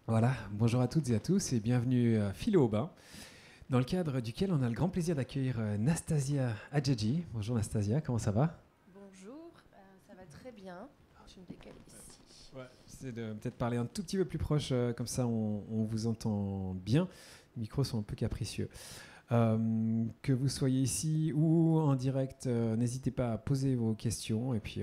Voilà, bonjour à toutes et à tous et bienvenue à Philo au bain, dans le cadre duquel on a le grand plaisir d'accueillir Nastasia Adjadji. Bonjour Nastasia, comment ça va? Bonjour, ça va très bien. Je me décale ici. Ouais, c'est de peut-être parler un tout petit peu plus proche, comme ça on vous entend bien. Les micros sont un peu capricieux. Que vous soyez ici ou en direct, n'hésitez pas à poser vos questions et puis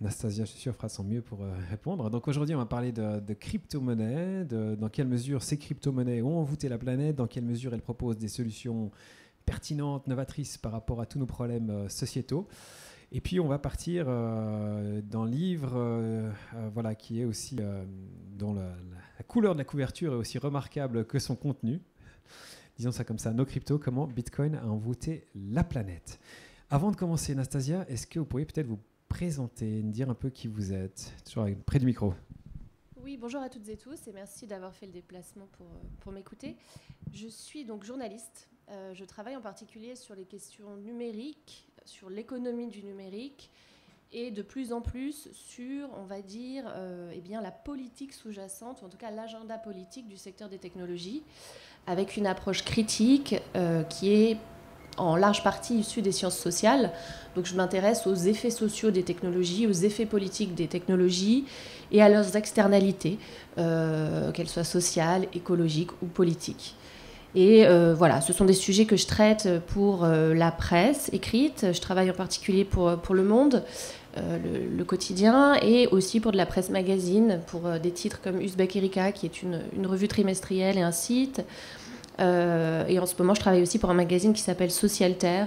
Nastasia, je suis sûr, fera son mieux pour répondre. Donc aujourd'hui, on va parler de crypto-monnaies, dans quelle mesure ces crypto-monnaies ont envoûté la planète, dans quelle mesure elles proposent des solutions pertinentes, novatrices par rapport à tous nos problèmes sociétaux. Et puis on va partir dans le livre voilà, qui est aussi, dont la couleur de la couverture est aussi remarquable que son contenu. Disons ça comme ça, No Crypto, comment Bitcoin a envoûté la planète. Avant de commencer, Nastasia, est-ce que vous pourriez peut-être vous présenter, nous dire un peu qui vous êtes, toujours près du micro. Oui, bonjour à toutes et tous et merci d'avoir fait le déplacement pour m'écouter. Je suis donc journaliste. Je travaille en particulier sur les questions numériques, sur l'économie du numérique et de plus en plus sur, on va dire, eh bien, la politique sous-jacente, ou en tout cas l'agenda politique du secteur des technologies, avec une approche critique qui est en large partie issue des sciences sociales. Donc je m'intéresse aux effets sociaux des technologies, aux effets politiques des technologies et à leurs externalités, qu'elles soient sociales, écologiques ou politiques. Et voilà, ce sont des sujets que je traite pour la presse écrite. Je travaille en particulier pour Le Monde, le quotidien, et aussi pour de la presse magazine, pour des titres comme Uzbek Erika, qui est une revue trimestrielle et un site. Et en ce moment, je travaille aussi pour un magazine qui s'appelle Socialter.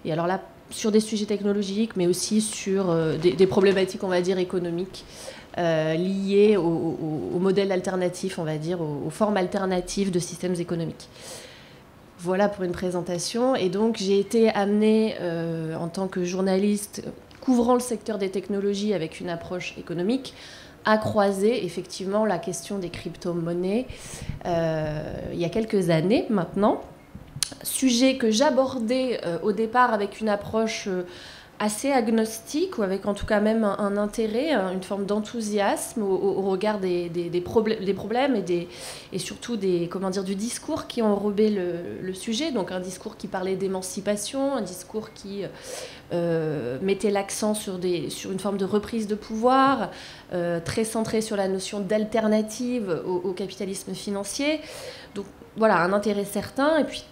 Et alors là, sur des sujets technologiques, mais aussi sur des problématiques, on va dire, économiques, liées au modèle alternatif, on va dire, aux formes alternatives de systèmes économiques. Voilà pour une présentation. Et donc, j'ai été amenée, en tant que journaliste couvrant le secteur des technologies avec une approche économique, à croiser effectivement la question des crypto-monnaies il y a quelques années maintenant. Sujet que j'abordais au départ avec une approche assez agnostique, ou avec en tout cas même un intérêt, une forme d'enthousiasme au regard des problèmes et surtout du discours qui ont enrobé le sujet. Donc un discours qui parlait d'émancipation, un discours qui mettait l'accent sur une forme de reprise de pouvoir, très centré sur la notion d'alternative au capitalisme financier. Donc voilà, un intérêt certain. Et puis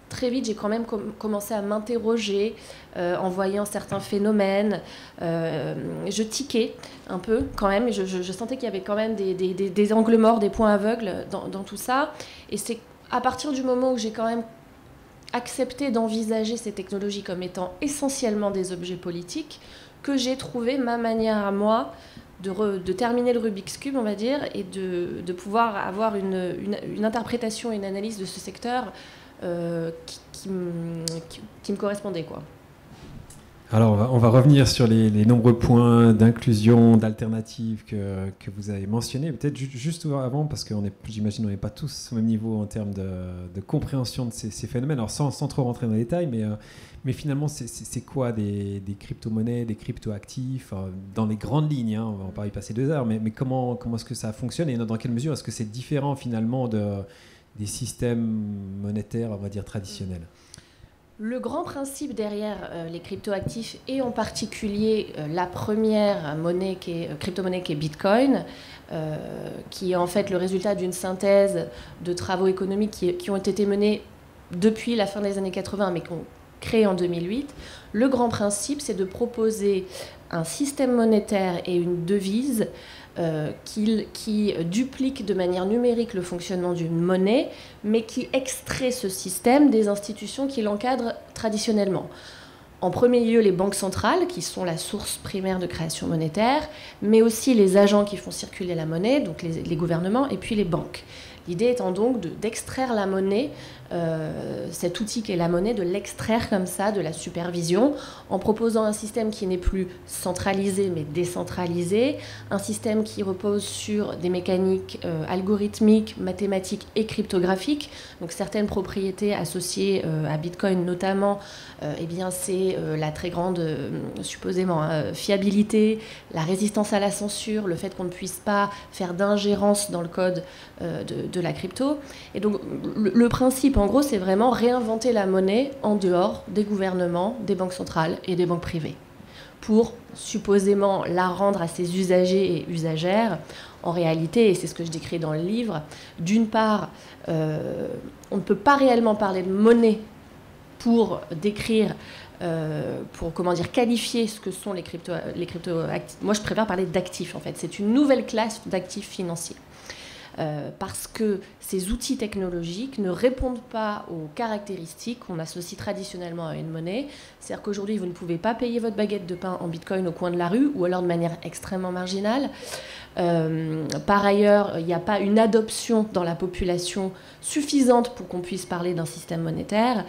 très vite, j'ai quand même commencé à m'interroger en voyant certains phénomènes. Je tiquais un peu quand même. Je sentais qu'il y avait quand même des angles morts, des points aveugles dans tout ça. Et c'est à partir du moment où j'ai quand même accepté d'envisager ces technologies comme étant essentiellement des objets politiques que j'ai trouvé ma manière à moi de terminer le Rubik's Cube, on va dire, et de pouvoir avoir une interprétation et une analyse de ce secteur qui me correspondait, quoi. Alors on va revenir sur les nombreux points d'inclusion, d'alternatives que vous avez mentionnés. Peut-être juste avant, parce que j'imagine qu'on n'est pas tous au même niveau en termes de compréhension de ces phénomènes. Alors sans trop rentrer dans les détails, mais finalement c'est quoi des crypto-monnaies, des crypto-actifs, dans les grandes lignes, hein, on va pas y passer 2 heures, mais comment est-ce que ça fonctionne et dans quelle mesure est-ce que c'est différent finalement des systèmes monétaires, on va dire, traditionnels? Le grand principe derrière les cryptoactifs, et en particulier la première monnaie crypto-monnaie qui est Bitcoin, qui est en fait le résultat d'une synthèse de travaux économiques qui ont été menés depuis la fin des années 80, mais qui ont créé en 2008. Le grand principe, c'est de proposer un système monétaire et une devise qui duplique de manière numérique le fonctionnement d'une monnaie, mais qui extrait ce système des institutions qui l'encadrent traditionnellement. En premier lieu, les banques centrales, qui sont la source primaire de création monétaire, mais aussi les agents qui font circuler la monnaie, donc les gouvernements, et puis les banques. L'idée étant donc d'extraire la monnaie cet outil qu'est la monnaie, de l'extraire comme ça, de la supervision, en proposant un système qui n'est plus centralisé mais décentralisé, un système qui repose sur des mécaniques algorithmiques, mathématiques et cryptographiques. Donc certaines propriétés associées à Bitcoin notamment, eh bien c'est la très grande, supposément, fiabilité, la résistance à la censure, le fait qu'on ne puisse pas faire d'ingérence dans le code de la crypto. Et donc le principe en gros c'est vraiment réinventer la monnaie en dehors des gouvernements, des banques centrales et des banques privées pour supposément la rendre à ses usagers et usagères. En réalité, et c'est ce que je décris dans le livre, d'une part on ne peut pas réellement parler de monnaie pour décrire pour qualifier ce que sont les crypto moi je préfère parler d'actifs en fait. C'est une nouvelle classe d'actifs financiers. Parce que ces outils technologiques ne répondent pas aux caractéristiques qu'on associe traditionnellement à une monnaie. C'est-à-dire qu'aujourd'hui, vous ne pouvez pas payer votre baguette de pain en bitcoin au coin de la rue, ou alors de manière extrêmement marginale. Par ailleurs, il n'y a pas une adoption dans la population suffisante pour qu'on puisse parler d'un système monétaire.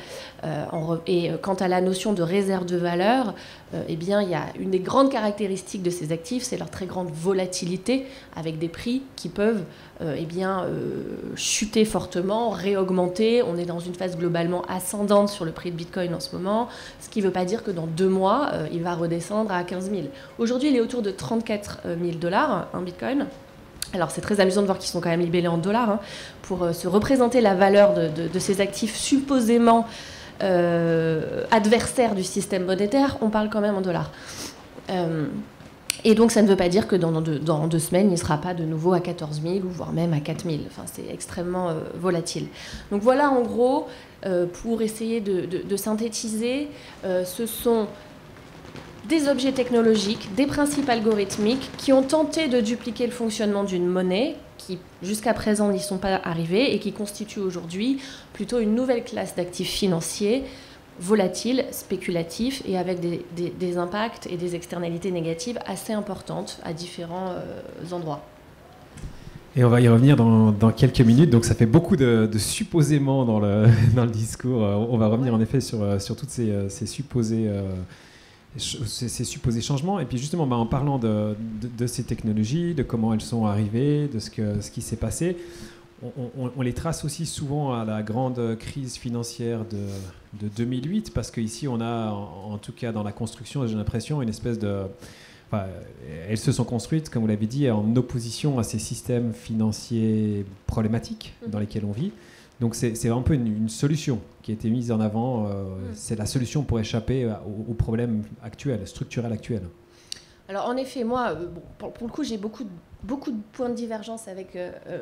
Et quant à la notion de réserve de valeur, eh bien, il y a une des grandes caractéristiques de ces actifs, c'est leur très grande volatilité, avec des prix qui peuvent chuter fortement, réaugmenter. On est dans une phase globalement ascendante sur le prix de Bitcoin en ce moment, ce qui ne veut pas dire que dans 2 mois, il va redescendre à 15 000. Aujourd'hui, il est autour de 34 000 $, un Bitcoin. Alors c'est très amusant de voir qu'ils sont quand même libellés en dollars, hein, pour se représenter la valeur de ces actifs supposément adversaires du système monétaire. On parle quand même en dollars. Et donc ça ne veut pas dire que dans 2 semaines, il ne sera pas de nouveau à 14 000 ou voire même à 4 000. Enfin, c'est extrêmement volatile. Donc voilà en gros, pour essayer de synthétiser, ce sont des objets technologiques, des principes algorithmiques qui ont tenté de dupliquer le fonctionnement d'une monnaie, qui jusqu'à présent n'y sont pas arrivés et qui constituent aujourd'hui plutôt une nouvelle classe d'actifs financiers volatiles, spéculatifs et avec des impacts et des externalités négatives assez importantes à différents endroits. Et on va y revenir dans quelques minutes. Donc ça fait beaucoup de supposément dans le discours. On va revenir en effet sur toutes ces supposés changements. Et puis justement, en parlant de ces technologies, de comment elles sont arrivées, de ce qui s'est passé, on les trace aussi souvent à la grande crise financière de 2008, parce qu'ici on a, en tout cas dans la construction, j'ai l'impression, une espèce de... Enfin, elles se sont construites, comme vous l'avez dit, en opposition à ces systèmes financiers problématiques dans lesquels on vit. Donc c'est un peu une solution qui a été mise en avant. C'est la solution pour échapper aux problèmes actuels, structurels actuels. Alors en effet, moi, pour le coup, j'ai beaucoup de points de divergence avec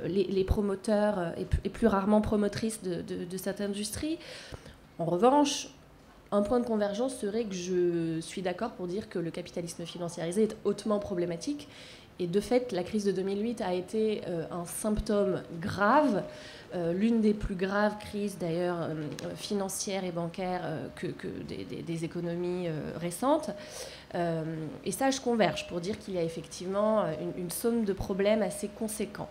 les promoteurs et plus rarement promotrices de cette industrie. En revanche, un point de convergence serait que je suis d'accord pour dire que le capitalisme financiarisé est hautement problématique. Et de fait, la crise de 2008 a été un symptôme grave, l'une des plus graves crises d'ailleurs financières et bancaires que des économies récentes. Et ça, je converge pour dire qu'il y a effectivement une somme de problèmes assez conséquents.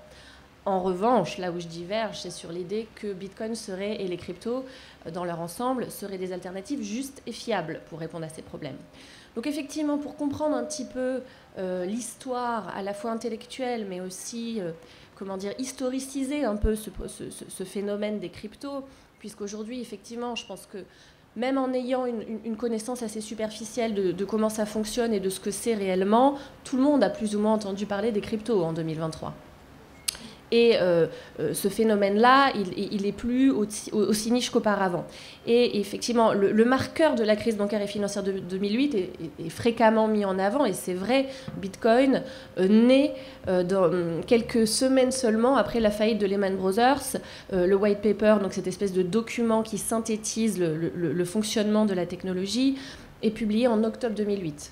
En revanche, là où je diverge, c'est sur l'idée que Bitcoin serait, et les cryptos dans leur ensemble, seraient des alternatives justes et fiables pour répondre à ces problèmes. Donc effectivement, pour comprendre un petit peu l'histoire à la fois intellectuelle, mais aussi, historiciser un peu ce phénomène des cryptos, puisqu'aujourd'hui, effectivement, je pense que même en ayant une connaissance assez superficielle de comment ça fonctionne et de ce que c'est réellement, tout le monde a plus ou moins entendu parler des cryptos en 2023. Et ce phénomène-là, il est plus aussi niche qu'auparavant. Et effectivement, le marqueur de la crise bancaire et financière de 2008 est fréquemment mis en avant. Et c'est vrai, Bitcoin naît dans quelques semaines seulement après la faillite de Lehman Brothers. Le white paper, donc cette espèce de document qui synthétise le fonctionnement de la technologie, est publié en octobre 2008.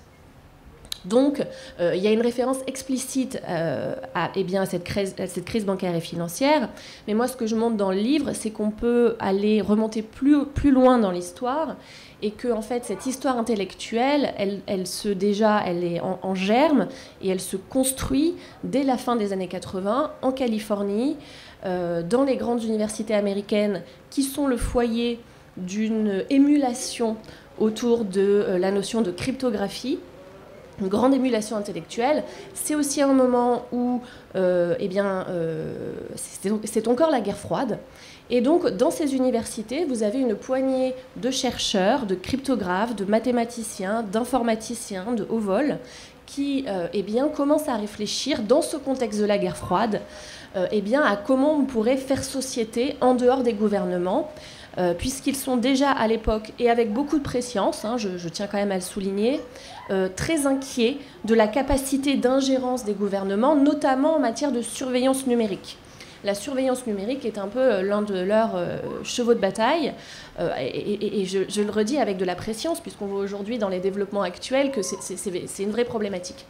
Donc, il y a une référence explicite à cette crise bancaire et financière. Mais moi, ce que je montre dans le livre, c'est qu'on peut aller remonter plus loin dans l'histoire et que, en fait, cette histoire intellectuelle, elle est en germe et elle se construit dès la fin des années 80 en Californie, dans les grandes universités américaines qui sont le foyer d'une émulation autour de la notion de cryptographie, une grande émulation intellectuelle. C'est aussi un moment où c'est encore la guerre froide. Et donc, dans ces universités, vous avez une poignée de chercheurs, de cryptographes, de mathématiciens, d'informaticiens, de haut vol, qui commencent à réfléchir, dans ce contexte de la guerre froide, à comment on pourrait faire société en dehors des gouvernements, puisqu'ils sont déjà à l'époque, et avec beaucoup de prescience, je tiens quand même à le souligner, très inquiets de la capacité d'ingérence des gouvernements, notamment en matière de surveillance numérique. La surveillance numérique est un peu l'un de leurs chevaux de bataille, et je le redis avec de la prescience, puisqu'on voit aujourd'hui dans les développements actuels que c'est une vraie problématique.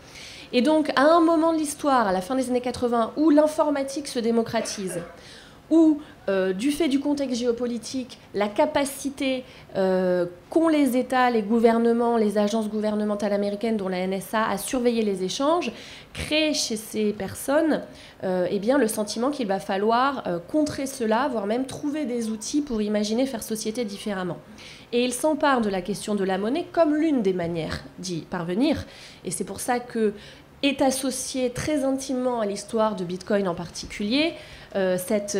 Et donc, à un moment de l'histoire, à la fin des années 80, où l'informatique se démocratise, où, du fait du contexte géopolitique, la capacité qu'ont les États, les gouvernements, les agences gouvernementales américaines, dont la NSA, à surveiller les échanges, crée chez ces personnes le sentiment qu'il va falloir contrer cela, voire même trouver des outils pour imaginer faire société différemment. Et il s'empare de la question de la monnaie comme l'une des manières d'y parvenir. Et c'est pour ça que est associée très intimement à l'histoire de Bitcoin en particulier cette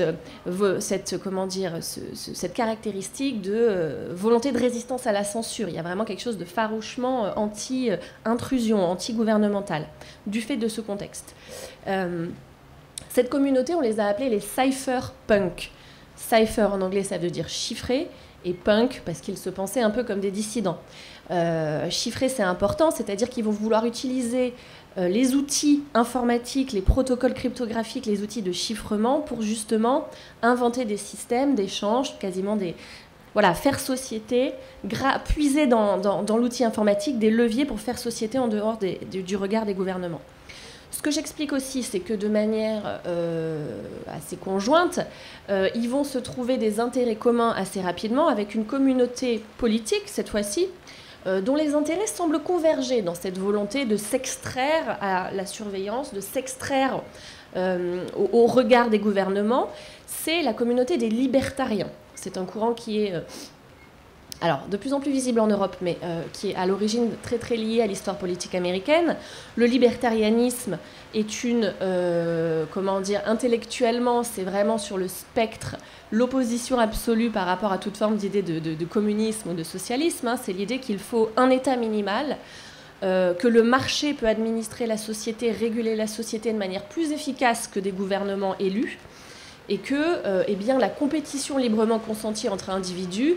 caractéristique de volonté de résistance à la censure. Il y a vraiment quelque chose de farouchement anti-intrusion, anti-gouvernemental, du fait de ce contexte. Cette communauté, on les a appelés les cypherpunks. Cypher en anglais, ça veut dire chiffré, et punk parce qu'ils se pensaient un peu comme des dissidents. Chiffré, c'est important, c'est-à-dire qu'ils vont vouloir utiliser les outils informatiques, les protocoles cryptographiques, les outils de chiffrement pour justement inventer des systèmes d'échange, quasiment faire société, puiser dans l'outil informatique des leviers pour faire société en dehors du regard des gouvernements. Ce que j'explique aussi, c'est que de manière assez conjointe, ils vont se trouver des intérêts communs assez rapidement avec une communauté politique, cette fois-ci, dont les intérêts semblent converger dans cette volonté de s'extraire à la surveillance, de s'extraire au regard des gouvernements. C'est la communauté des libertariens. C'est un courant qui est de plus en plus visible en Europe, mais qui est à l'origine très très lié à l'histoire politique américaine. Le libertarianisme est intellectuellement, c'est vraiment sur le spectre l'opposition absolue par rapport à toute forme d'idée de communisme ou de socialisme. C'est l'idée qu'il faut un État minimal, que le marché peut administrer la société, réguler la société de manière plus efficace que des gouvernements élus, et que la compétition librement consentie entre individus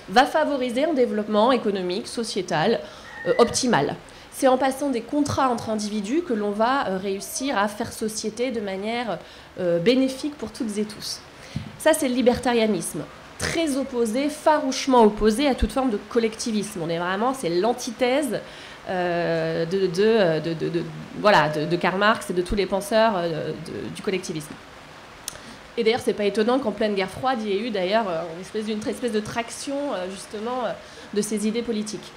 va favoriser un développement économique, sociétal, optimal. C'est en passant des contrats entre individus que l'on va réussir à faire société de manière bénéfique pour toutes et tous. Ça, c'est le libertarianisme, très opposé, farouchement opposé à toute forme de collectivisme. C'est l'antithèse de Karl Marx et de tous les penseurs du collectivisme. Et d'ailleurs, c'est pas étonnant qu'en pleine guerre froide, il y ait eu d'ailleurs une espèce de traction justement de ces idées politiques.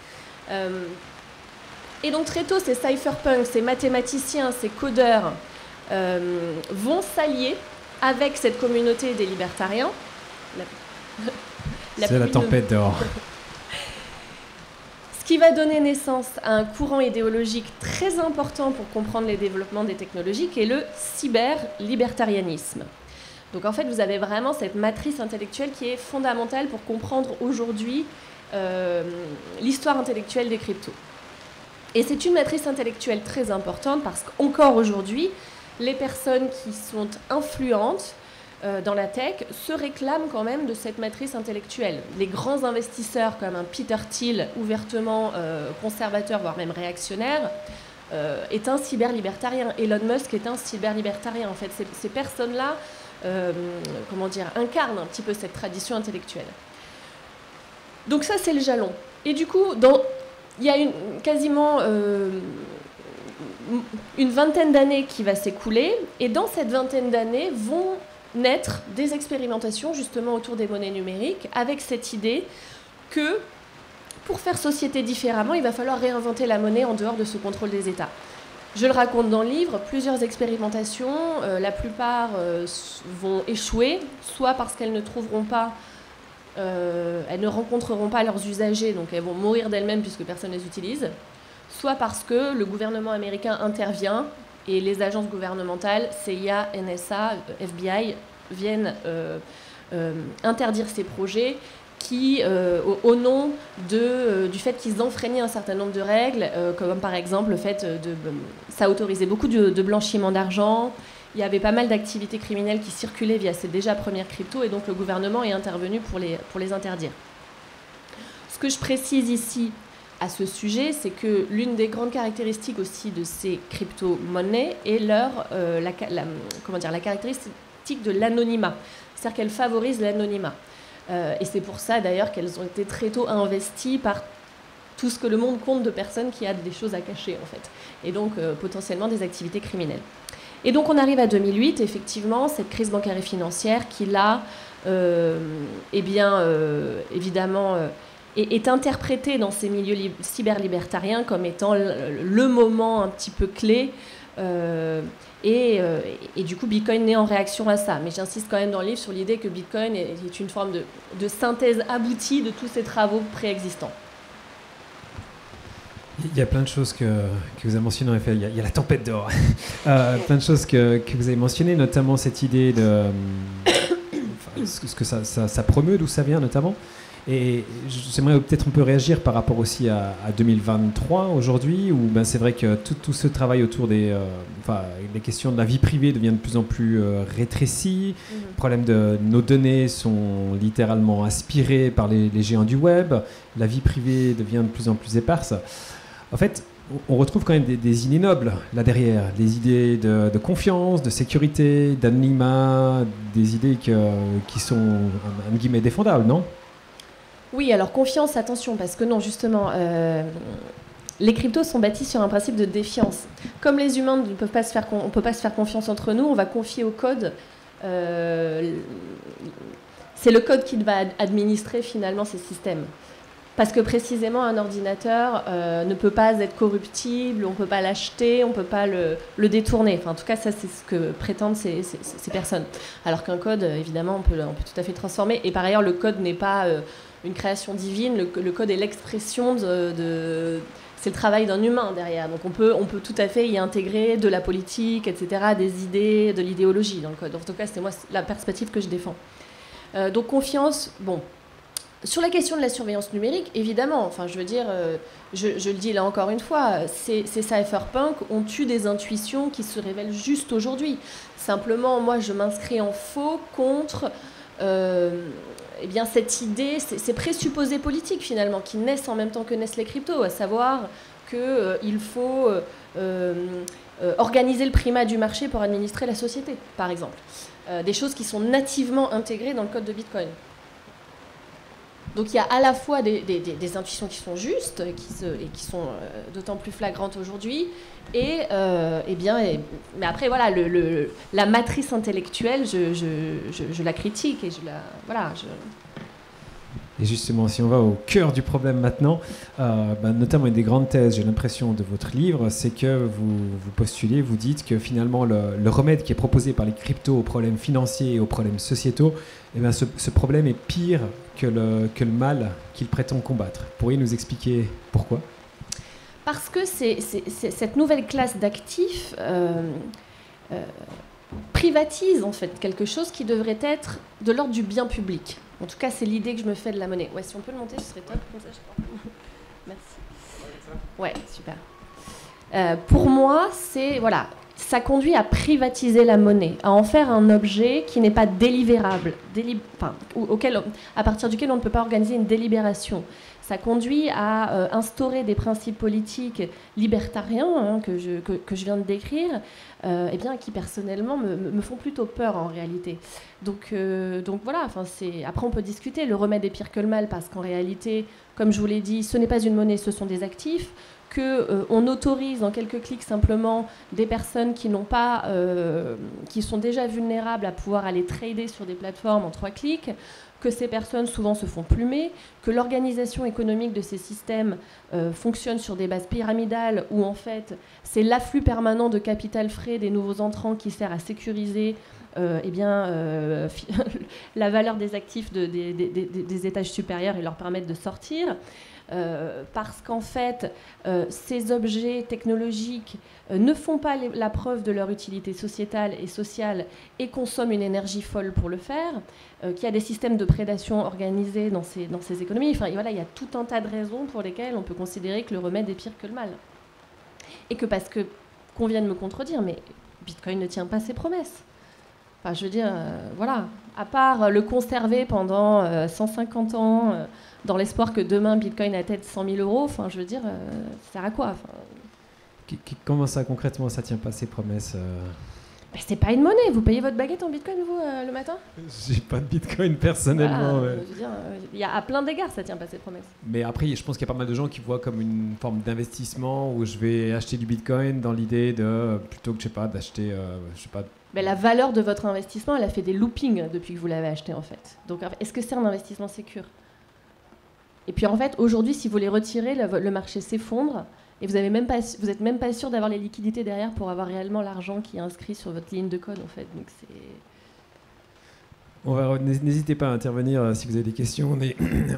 Et donc très tôt, ces cypherpunks, ces mathématiciens, ces codeurs vont s'allier avec cette communauté des libertariens. C'est la tempête dehors. Ce qui va donner naissance à un courant idéologique très important pour comprendre les développements des technologies, qui est le cyber-libertarianisme. Donc en fait, vous avez vraiment cette matrice intellectuelle qui est fondamentale pour comprendre aujourd'hui l'histoire intellectuelle des cryptos. Et c'est une matrice intellectuelle très importante parce qu'encore aujourd'hui, les personnes qui sont influentes dans la tech se réclament quand même de cette matrice intellectuelle. Les grands investisseurs comme un Peter Thiel, ouvertement conservateur, voire même réactionnaire, est un cyber-libertarien. Elon Musk est un cyber-libertarien. En fait, ces personnes-là incarnent un petit peu cette tradition intellectuelle. Donc ça, c'est le jalon. Et du coup, il y a quasiment une vingtaine d'années qui va s'écouler, et dans cette vingtaine d'années vont naître des expérimentations justement autour des monnaies numériques, avec cette idée que pour faire société différemment, il va falloir réinventer la monnaie en dehors de ce contrôle des États. Je le raconte dans le livre, plusieurs expérimentations, la plupart vont échouer, soit parce qu'elles ne trouveront pas, elles ne rencontreront pas leurs usagers, donc elles vont mourir d'elles-mêmes puisque personne ne les utilise, soit parce que le gouvernement américain intervient et les agences gouvernementales, CIA, NSA, FBI, viennent interdire ces projets qui, au nom du fait qu'ils enfreignaient un certain nombre de règles, comme par exemple le fait ça autorisait beaucoup de blanchiment d'argent, il y avait pas mal d'activités criminelles qui circulaient via ces déjà premières cryptos, et donc le gouvernement est intervenu pour les interdire. Ce que je précise ici à ce sujet, c'est que l'une des grandes caractéristiques aussi de ces crypto-monnaies est la caractéristique de l'anonymat, c'est-à-dire qu'elles favorisent l'anonymat. Et c'est pour ça d'ailleurs qu'elles ont été très tôt investies par tout ce que le monde compte de personnes qui a des choses à cacher en fait, et donc potentiellement des activités criminelles. Et donc on arrive à 2008, effectivement, cette crise bancaire et financière qui là, évidemment, est interprétée dans ces milieux cyberlibertariens comme étant le moment un petit peu clé. Et du coup, Bitcoin naît en réaction à ça. Mais j'insiste quand même dans le livre sur l'idée que Bitcoin est une forme de synthèse aboutie de tous ces travaux préexistants. Il y a plein de choses que vous avez mentionnées, en effet. Il y a la tempête d'or. Plein de choses que vous avez mentionnées, notamment cette idée de ce que ça promeut, d'où ça vient notamment. Et j'aimerais peut-être un peu réagir par rapport aussi à 2023 aujourd'hui, où ben, c'est vrai que tout ce travail autour des questions de la vie privée devient de plus en plus rétréci. Le problème de nos données sont littéralement aspirées par les géants du web. La vie privée devient de plus en plus éparse. En fait, on retrouve quand même des idées nobles là derrière, des idées de confiance, de sécurité, d'anonymat, des idées qui sont, en guillemets, défendables, non ? Oui, alors confiance, attention, parce que non, justement, les cryptos sont bâtis sur un principe de défiance. Comme les humains ne peuvent pas se faire, on ne peut pas se faire confiance entre nous, on va confier au code. C'est le code qui va administrer finalement ces systèmes. Parce que précisément, un ordinateur ne peut pas être corruptible, on ne peut pas l'acheter, on ne peut pas le détourner. Enfin, en tout cas, ça, c'est ce que prétendent ces personnes. Alors qu'un code, évidemment, on peut tout à fait transformer. Et par ailleurs, le code n'est pas une création divine. Le code est l'expression c'est le travail d'un humain derrière. Donc on peut tout à fait y intégrer de la politique, etc., des idées, de l'idéologie dans le code. En tout cas, c'est moi la perspective que je défends. Donc confiance, bon. Sur la question de la surveillance numérique, évidemment, enfin, je veux dire, je le dis là encore une fois, ces cypherpunks ont eu des intuitions qui se révèlent juste aujourd'hui. Simplement, moi, je m'inscris en faux contre cette idée, ces présupposés politiques finalement, qui naissent en même temps que naissent les cryptos, à savoir qu'il faut organiser le primat du marché pour administrer la société, par exemple. Des choses qui sont nativement intégrées dans le code de Bitcoin. Donc il y a à la fois des intuitions qui sont justes et qui sont d'autant plus flagrantes aujourd'hui, mais après voilà, la matrice intellectuelle, je la critique et Et justement, si on va au cœur du problème maintenant, notamment une des grandes thèses, j'ai l'impression, de votre livre, c'est que vous postulez, vous dites que finalement le remède qui est proposé par les cryptos aux problèmes financiers et aux problèmes sociétaux, ce problème est pire que le mal qu'ils prétendent combattre. Pourriez nous expliquer pourquoi ? Parce que cette nouvelle classe d'actifs privatise en fait quelque chose qui devrait être de l'ordre du bien public. En tout cas, c'est l'idée que je me fais de la monnaie. Ouais, si on peut le monter, ce serait top. Comme ça, Merci. Ouais, super. Pour moi, ça conduit à privatiser la monnaie, à en faire un objet qui n'est pas délibérable, à partir duquel on ne peut pas organiser une délibération. Ça conduit à instaurer des principes politiques libertariens que je viens de décrire, qui personnellement me font plutôt peur en réalité. Donc voilà, après on peut discuter, le remède est pire que le mal, parce qu'en réalité, comme je vous l'ai dit, ce n'est pas une monnaie, ce sont des actifs, qu'on autorise en quelques clics simplement des personnes qui sont déjà vulnérables à pouvoir aller trader sur des plateformes en 3 clics, que ces personnes souvent se font plumer, que l'organisation économique de ces systèmes fonctionne sur des bases pyramidales où en fait c'est l'afflux permanent de capital frais des nouveaux entrants qui sert à sécuriser la valeur des actifs des étages supérieurs et leur permettre de sortir. Parce qu'en fait, ces objets technologiques ne font pas la preuve de leur utilité sociétale et sociale et consomment une énergie folle pour le faire, qu'il y a des systèmes de prédation organisés dans ces économies. Enfin, voilà, il y a tout un tas de raisons pour lesquelles on peut considérer que le remède est pire que le mal. Et que parce qu'on vient de me contredire, mais Bitcoin ne tient pas ses promesses. Enfin, je veux dire, voilà, à part le conserver pendant 150 ans, dans l'espoir que demain Bitcoin atteigne 100 000 euros, enfin, je veux dire, ça sert à quoi Comment ça, concrètement, ça tient pas ses promesses C'est pas une monnaie. Vous payez votre baguette en Bitcoin, vous, le matin? J'ai pas de Bitcoin, personnellement. Voilà, je veux dire, à plein d'égards, ça tient pas ses promesses. Mais après, je pense qu'il y a pas mal de gens qui voient comme une forme d'investissement où je vais acheter du Bitcoin dans l'idée de, plutôt que, je sais pas, d'acheter, la valeur de votre investissement, elle a fait des loopings depuis que vous l'avez acheté, en fait. Donc, est-ce que c'est un investissement sécure? Et puis, en fait, aujourd'hui, si vous les retirez, le marché s'effondre et vous n'êtes même pas sûr d'avoir les liquidités derrière pour avoir réellement l'argent qui est inscrit sur votre ligne de code, en fait. Donc, N'hésitez pas à intervenir si vous avez des questions.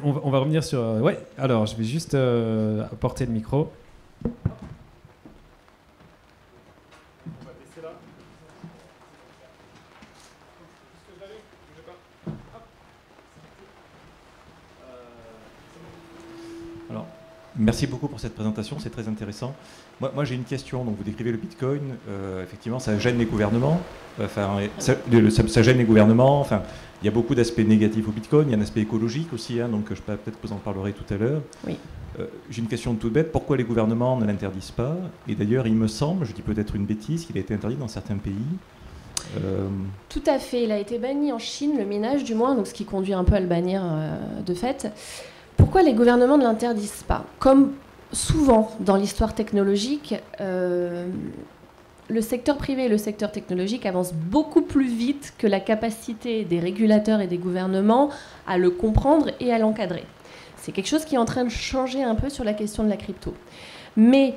On va revenir sur... ouais, alors, je vais juste apporter le micro. Merci beaucoup pour cette présentation, c'est très intéressant. Moi j'ai une question. Donc, vous décrivez le Bitcoin, effectivement, ça gêne les gouvernements. Ça gêne les gouvernements. Enfin, il y a beaucoup d'aspects négatifs au Bitcoin. Il y a un aspect écologique aussi, donc peut-être que vous en parlerez tout à l'heure. Oui. J'ai une question toute bête. Pourquoi les gouvernements ne l'interdisent pas? Et d'ailleurs, il me semble, je dis peut-être une bêtise, qu'il a été interdit dans certains pays. Tout à fait. Il a été banni en Chine, le minage du moins, donc ce qui conduit un peu à le bannir de fait. Pourquoi les gouvernements ne l'interdisent pas? Comme souvent dans l'histoire technologique, le secteur privé et le secteur technologique avancent beaucoup plus vite que la capacité des régulateurs et des gouvernements à le comprendre et à l'encadrer. C'est quelque chose qui est en train de changer un peu sur la question de la crypto. Mais,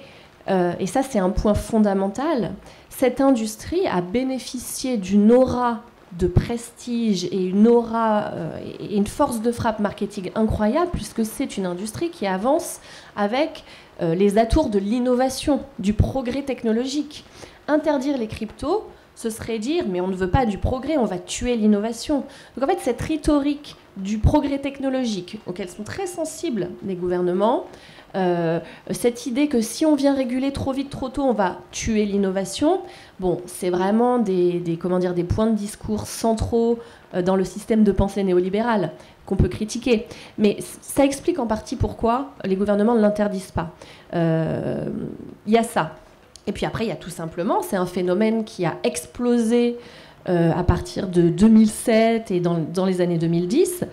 et ça c'est un point fondamental, cette industrie a bénéficié d'une aura de prestige et une aura et une force de frappe marketing incroyable, puisque c'est une industrie qui avance avec les atours de l'innovation, du progrès technologique. Interdire les cryptos, ce serait dire mais on ne veut pas du progrès, on va tuer l'innovation. Donc en fait cette rhétorique du progrès technologique auquel sont très sensibles les gouvernements, cette idée que si on vient réguler trop vite, trop tôt, on va tuer l'innovation, bon, c'est vraiment des points de discours centraux dans le système de pensée néolibéral qu'on peut critiquer. Mais ça explique en partie pourquoi les gouvernements ne l'interdisent pas. Il y a ça. Et puis après, il y a tout simplement, c'est un phénomène qui a explosé à partir de 2007 et dans les années 2010.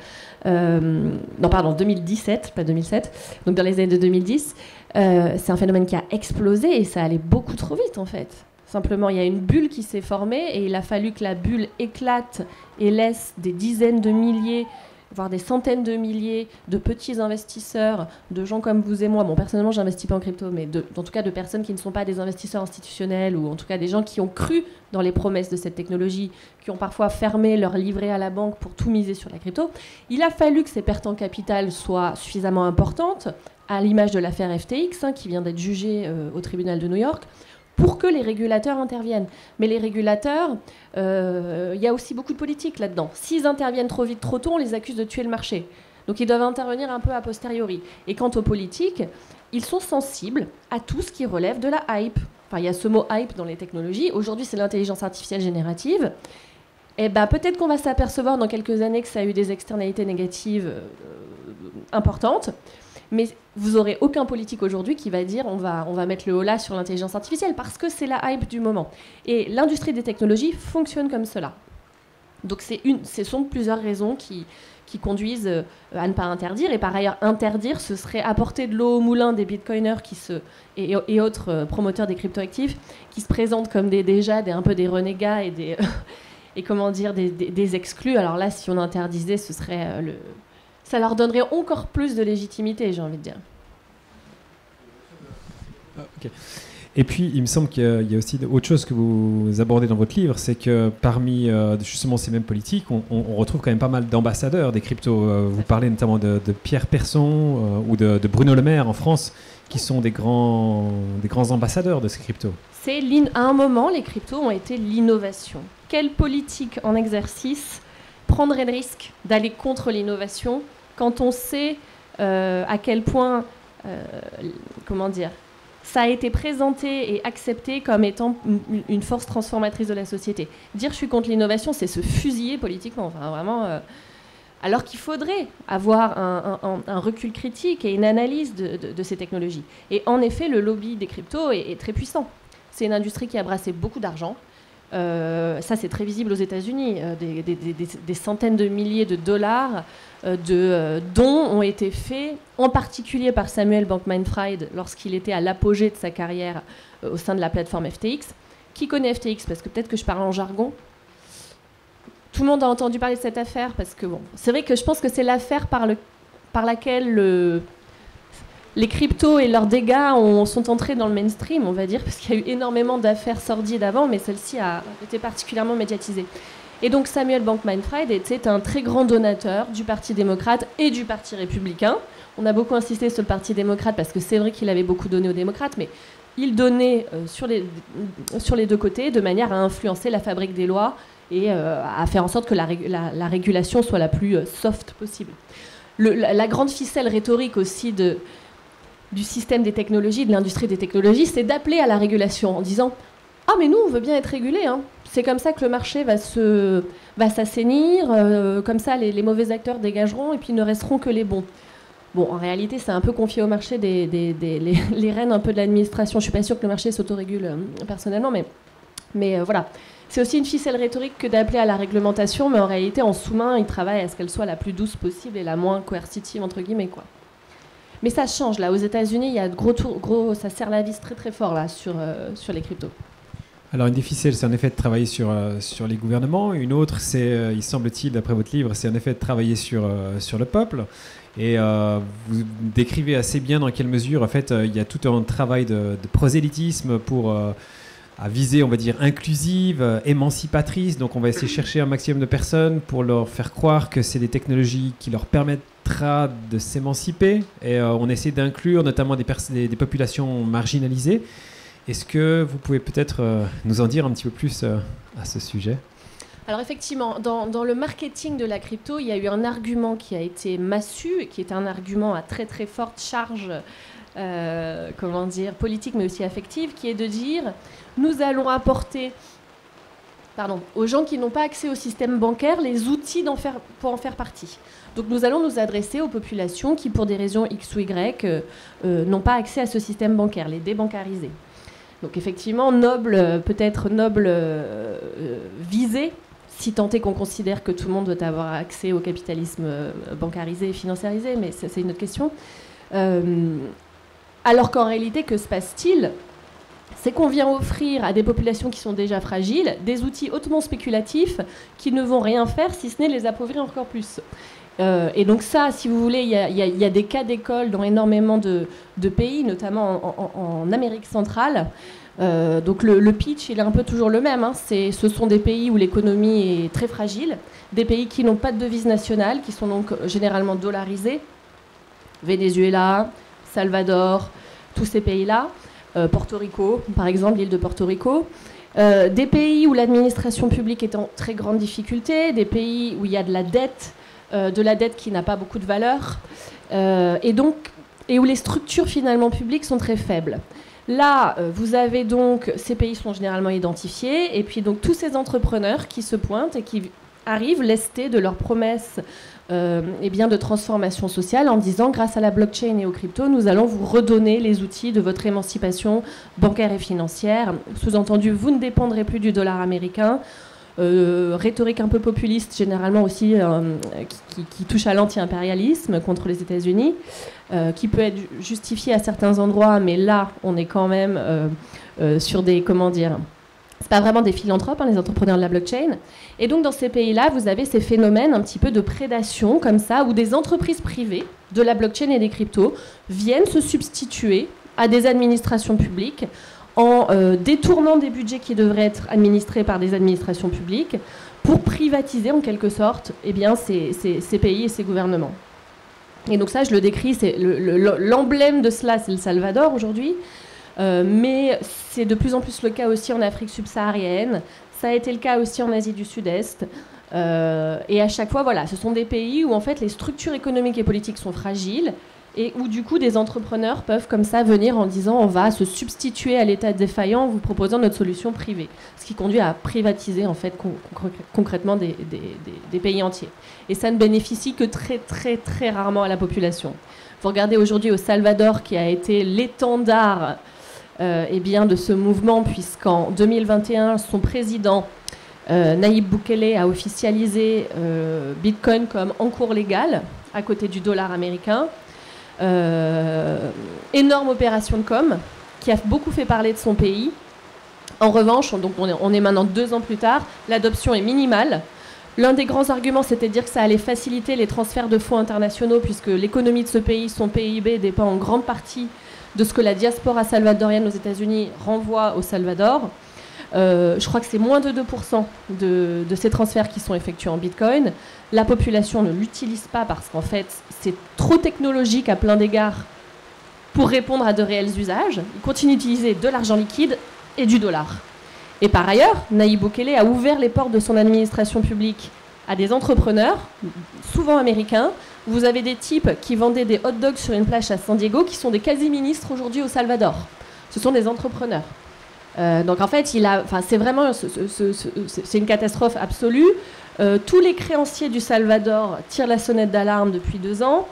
2017, pas 2007. Donc dans les années de 2010, c'est un phénomène qui a explosé et ça allait beaucoup trop vite en fait. Simplement, il y a une bulle qui s'est formée et il a fallu que la bulle éclate et laisse des dizaines de milliers, voire des centaines de milliers de petits investisseurs, de gens comme vous et moi. Bon, personnellement, je n'investis pas en crypto, mais en tout cas de personnes qui ne sont pas des investisseurs institutionnels ou en tout cas des gens qui ont cru dans les promesses de cette technologie, qui ont parfois fermé leur livret à la banque pour tout miser sur la crypto. Il a fallu que ces pertes en capital soient suffisamment importantes, à l'image de l'affaire FTX, qui vient d'être jugée au tribunal de New York, pour que les régulateurs interviennent. Mais les régulateurs, il y a aussi beaucoup de politique là-dedans. S'ils interviennent trop vite, trop tôt, on les accuse de tuer le marché. Donc ils doivent intervenir un peu a posteriori. Et quant aux politiques, ils sont sensibles à tout ce qui relève de la hype. Enfin, il y a ce mot hype dans les technologies. Aujourd'hui, c'est l'intelligence artificielle générative. Et peut-être qu'on va s'apercevoir dans quelques années que ça a eu des externalités négatives importantes. Mais vous n'aurez aucun politique aujourd'hui qui va dire on va mettre le holà sur l'intelligence artificielle parce que c'est la hype du moment. Et l'industrie des technologies fonctionne comme cela. Donc ce sont plusieurs raisons qui conduisent à ne pas interdire. Et par ailleurs, interdire, ce serait apporter de l'eau au moulin des bitcoiners et autres promoteurs des cryptoactifs qui se présentent comme un peu des renégats et comment dire, des exclus. Alors là, si on interdisait, ce serait ça leur donnerait encore plus de légitimité, j'ai envie de dire. Okay. Et puis, il me semble qu'il y a aussi autre chose que vous abordez dans votre livre, c'est que parmi justement ces mêmes politiques, on retrouve quand même pas mal d'ambassadeurs des cryptos. Vous parlez notamment de Pierre Persson ou de Bruno Le Maire en France, qui sont des grands ambassadeurs de ces cryptos. À un moment, les cryptos ont été l'innovation. Quelle politique en exercice prendrait le risque d'aller contre l'innovation quand on sait à quel point, comment dire, ça a été présenté et accepté comme étant une force transformatrice de la société. Dire je suis contre l'innovation, c'est se fusiller politiquement. Enfin, vraiment, alors qu'il faudrait avoir un recul critique et une analyse de ces technologies. Et en effet, le lobby des cryptos est très puissant. C'est une industrie qui a brassé beaucoup d'argent. Ça, c'est très visible aux États-Unis. Des centaines de milliers de dollars de dons ont été faits, en particulier par Samuel Bankman-Fried lorsqu'il était à l'apogée de sa carrière au sein de la plateforme FTX. Qui connaît FTX? Parce que peut-être que je parle en jargon. Tout le monde a entendu parler de cette affaire parce que bon, c'est vrai que je pense que c'est l'affaire par laquelle les cryptos et leurs dégâts sont entrés dans le mainstream, on va dire, parce qu'il y a eu énormément d'affaires sordides avant, mais celle-ci a été particulièrement médiatisée. Et donc Samuel Bankman-Fried était un très grand donateur du Parti démocrate et du Parti républicain. On a beaucoup insisté sur le Parti démocrate parce que c'est vrai qu'il avait beaucoup donné aux démocrates, mais il donnait sur les deux côtés de manière à influencer la fabrique des lois et à faire en sorte que la régulation soit la plus soft possible. La grande ficelle rhétorique aussi du système des technologies, de l'industrie des technologies, c'est d'appeler à la régulation en disant « Ah, mais nous, on veut bien être régulés, hein. C'est comme ça que le marché va s'assainir, comme ça les mauvais acteurs dégageront et puis ne resteront que les bons. » Bon, en réalité, c'est un peu confié au marché les rênes un peu de l'administration. Je ne suis pas sûre que le marché s'autorégule personnellement, mais voilà. C'est aussi une ficelle rhétorique que d'appeler à la réglementation, mais en réalité, en sous-main, ils travaillent à ce qu'elle soit la plus douce possible et la moins coercitive, entre guillemets, quoi. Mais ça change, là. Aux États-Unis, il y a ça serre la vis très très fort, là, sur les cryptos. Alors, une des ficelles, c'est en effet de travailler sur les gouvernements. Une autre, c'est, il semble-t-il, d'après votre livre, c'est en effet de travailler sur le peuple. Et vous décrivez assez bien dans quelle mesure, en fait, il y a tout un travail de prosélytisme pour à visée, on va dire, inclusive, émancipatrice. Donc, on va essayer de chercher un maximum de personnes pour leur faire croire que c'est des technologies qui leur permettra de s'émanciper. Et on essaie d'inclure notamment des populations marginalisées. Est-ce que vous pouvez peut-être nous en dire un petit peu plus à ce sujet ? Alors effectivement, dans le marketing de la crypto, il y a eu un argument qui a été massu, et qui est un argument à très très forte charge politique mais aussi affective, qui est de dire nous allons apporter aux gens qui n'ont pas accès au système bancaire les outils pour en faire partie. Donc nous allons nous adresser aux populations qui, pour des raisons X ou Y, n'ont pas accès à ce système bancaire, les débancariser. Donc effectivement, peut-être noble visée, si tant est qu'on considère que tout le monde doit avoir accès au capitalisme bancarisé et financiarisé, mais c'est une autre question. Alors qu'en réalité, que se passe-t-il ? C'est qu'on vient offrir à des populations qui sont déjà fragiles des outils hautement spéculatifs qui ne vont rien faire si ce n'est les appauvrir encore plus. Et donc ça, si vous voulez, il y a des cas d'école dans énormément de pays, notamment en Amérique centrale. Donc le pitch, il est un peu toujours le même. Hein. Ce sont des pays où l'économie est très fragile, des pays qui n'ont pas de devise nationale, qui sont donc généralement dollarisés. Venezuela, Salvador, tous ces pays-là. Porto Rico, par exemple, l'île de Porto Rico. Des pays où l'administration publique est en très grande difficulté, des pays où il y a de la dette qui n'a pas beaucoup de valeur, et où les structures finalement publiques sont très faibles. Là, vous avez donc, ces pays sont généralement identifiés, et puis donc tous ces entrepreneurs qui se pointent et qui arrivent lestés de leurs promesses de transformation sociale en disant, grâce à la blockchain et aux cryptos, nous allons vous redonner les outils de votre émancipation bancaire et financière. Sous-entendu, vous ne dépendrez plus du dollar américain. Rhétorique un peu populiste, généralement aussi, qui touche à l'anti-impérialisme contre les États-Unis, qui peut être justifié à certains endroits, mais là, on est quand même sur des, C'est pas vraiment des philanthropes, les entrepreneurs de la blockchain. Et donc, dans ces pays-là, vous avez ces phénomènes un petit peu de prédation, comme ça, où des entreprises privées de la blockchain et des cryptos viennent se substituer à des administrations publiques en détournant des budgets qui devraient être administrés par des administrations publiques pour privatiser, en quelque sorte, ces pays et ces gouvernements. Et donc ça, je le décris, c'est l'emblème de cela, c'est le Salvador aujourd'hui. Mais c'est de plus en plus le cas aussi en Afrique subsaharienne. Ça a été le cas aussi en Asie du Sud-Est. Et à chaque fois, voilà, ce sont des pays où en fait les structures économiques et politiques sont fragiles et où du coup des entrepreneurs peuvent comme ça venir en disant on va se substituer à l'État défaillant en vous proposant notre solution privée. Ce qui conduit à privatiser en fait concrètement des pays entiers. Et ça ne bénéficie que très très très rarement à la population. Vous regardez aujourd'hui au Salvador qui a été l'étendard de ce mouvement, puisqu'en 2021, son président, Nayib Bukele, a officialisé Bitcoin comme encours légal, à côté du dollar américain. Énorme opération de com, qui a beaucoup fait parler de son pays. En revanche, donc on est maintenant 2 ans plus tard, l'adoption est minimale. L'un des grands arguments, c'était de dire que ça allait faciliter les transferts de fonds internationaux, puisque l'économie de ce pays, son PIB, dépend en grande partie de ce que la diaspora salvadorienne aux États-Unis renvoie au Salvador. Je crois que c'est moins de 2% de ces transferts qui sont effectués en Bitcoin. La population ne l'utilise pas parce qu'en fait, c'est trop technologique à plein d'égards pour répondre à de réels usages. Ils continuent d'utiliser de l'argent liquide et du dollar. Et par ailleurs, Nayib Bukele a ouvert les portes de son administration publique à des entrepreneurs, souvent américains. Vous avez des types qui vendaient des hot dogs sur une plage à San Diego, qui sont des quasi-ministres aujourd'hui au Salvador. Ce sont des entrepreneurs. Donc en fait, c'est vraiment c'est une catastrophe absolue. Tous les créanciers du Salvador tirent la sonnette d'alarme depuis 2 ans.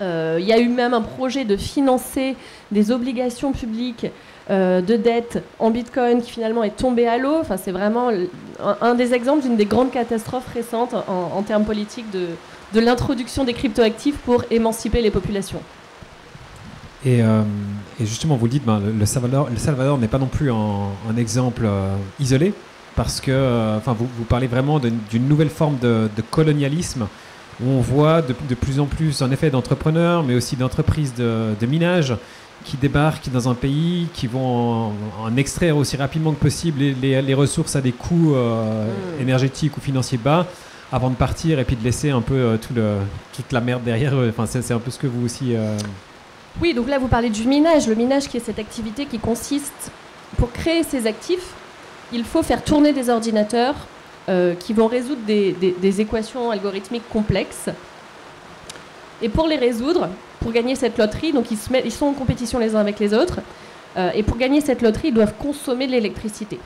Il y a eu même un projet de financer des obligations publiques de dette en Bitcoin qui finalement est tombé à l'eau. Enfin, c'est vraiment un des exemples d'une des grandes catastrophes récentes en termes politiques de l'introduction des cryptoactifs pour émanciper les populations. Et justement, vous le dites, le Salvador n'est pas non plus un exemple isolé, parce que vous parlez vraiment d'une nouvelle forme de colonialisme, où on voit de plus en plus, en effet, d'entrepreneurs, mais aussi d'entreprises de minage qui débarquent dans un pays, qui vont en extraire aussi rapidement que possible les ressources à des coûts énergétiques ou financiers bas, avant de partir et puis de laisser un peu toute la merde derrière eux. Enfin, c'est un peu ce que vous aussi... Oui, donc là, vous parlez du minage. Le minage qui est cette activité qui consiste, pour créer ces actifs, il faut faire tourner des ordinateurs qui vont résoudre des équations algorithmiques complexes. Et pour les résoudre, pour gagner cette loterie, donc ils sont en compétition les uns avec les autres, et pour gagner cette loterie, ils doivent consommer de l'électricité.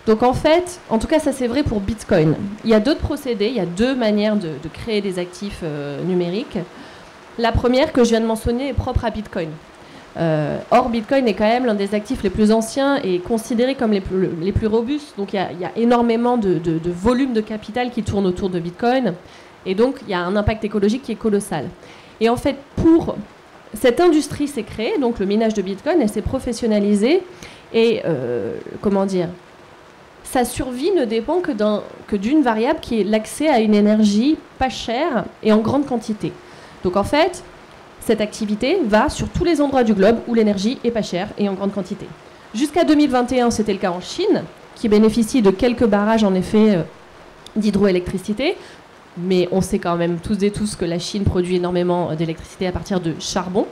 Donc en fait, en tout cas ça c'est vrai pour Bitcoin. Il y a d'autres procédés, il y a 2 manières de créer des actifs numériques. La première que je viens de mentionner est propre à Bitcoin. Or, Bitcoin est quand même l'un des actifs les plus anciens et considéré comme les plus robustes. Donc il y a énormément de volume de capital qui tourne autour de Bitcoin. Et donc il y a un impact écologique qui est colossal. Et en fait, pour cette industrie s'est créée, donc le minage de Bitcoin, elle s'est professionnalisée. Et sa survie ne dépend que d'une variable qui est l'accès à une énergie pas chère et en grande quantité. Donc en fait, cette activité va sur tous les endroits du globe où l'énergie est pas chère et en grande quantité. Jusqu'à 2021, c'était le cas en Chine, qui bénéficie de quelques barrages en effet d'hydroélectricité. Mais on sait quand même tous et tous que la Chine produit énormément d'électricité à partir de charbon.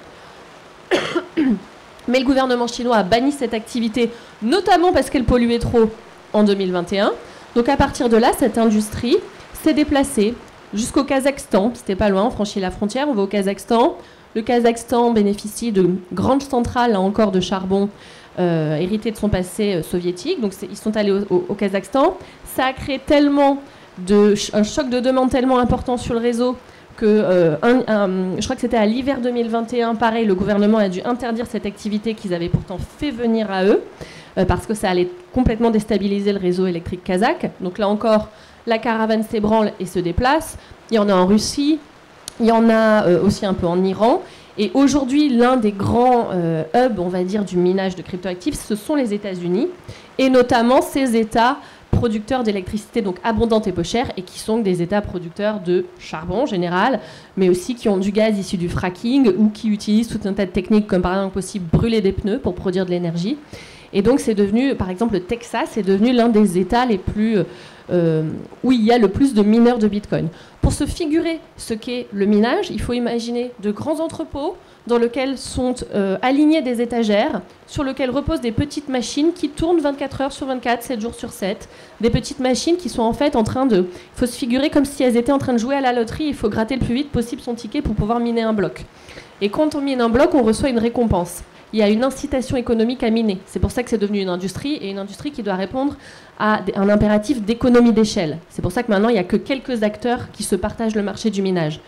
Mais le gouvernement chinois a banni cette activité, notamment parce qu'elle polluait trop en 2021. Donc à partir de là, cette industrie s'est déplacée jusqu'au Kazakhstan. C'était pas loin, on franchit la frontière, on va au Kazakhstan. Le Kazakhstan bénéficie de grandes centrales, là encore, de charbon héritées de son passé soviétique. Donc ils sont allés au Kazakhstan. Ça a créé un choc de demande tellement important sur le réseau que je crois que c'était à l'hiver 2021, pareil, le gouvernement a dû interdire cette activité qu'ils avaient pourtant fait venir à eux, parce que ça allait complètement déstabiliser le réseau électrique kazakh. Donc là encore, la caravane s'ébranle et se déplace. Il y en a en Russie, il y en a aussi un peu en Iran. Et aujourd'hui, l'un des grands hubs, on va dire, du minage de cryptoactifs, ce sont les États-Unis, et notamment ces États producteurs d'électricité donc abondante et peu chère, et qui sont des États producteurs de charbon en général, mais aussi qui ont du gaz issu du fracking, ou qui utilisent tout un tas de techniques, comme par exemple aussi brûler des pneus pour produire de l'énergie. Et donc c'est devenu, par exemple, le Texas est devenu l'un des États les plus... où il y a le plus de mineurs de Bitcoin. Pour se figurer ce qu'est le minage, il faut imaginer de grands entrepôts dans lesquels sont alignées des étagères, sur lesquelles reposent des petites machines qui tournent 24 heures sur 24, 7 jours sur 7. Des petites machines qui sont en fait en train de... Il faut se figurer comme si elles étaient en train de jouer à la loterie, il faut gratter le plus vite possible son ticket pour pouvoir miner un bloc. Et quand on mine un bloc, on reçoit une récompense. Il y a une incitation économique à miner. C'est pour ça que c'est devenu une industrie, et une industrie qui doit répondre à un impératif d'économie d'échelle. C'est pour ça que maintenant, il n'y a que quelques acteurs qui se partagent le marché du minage.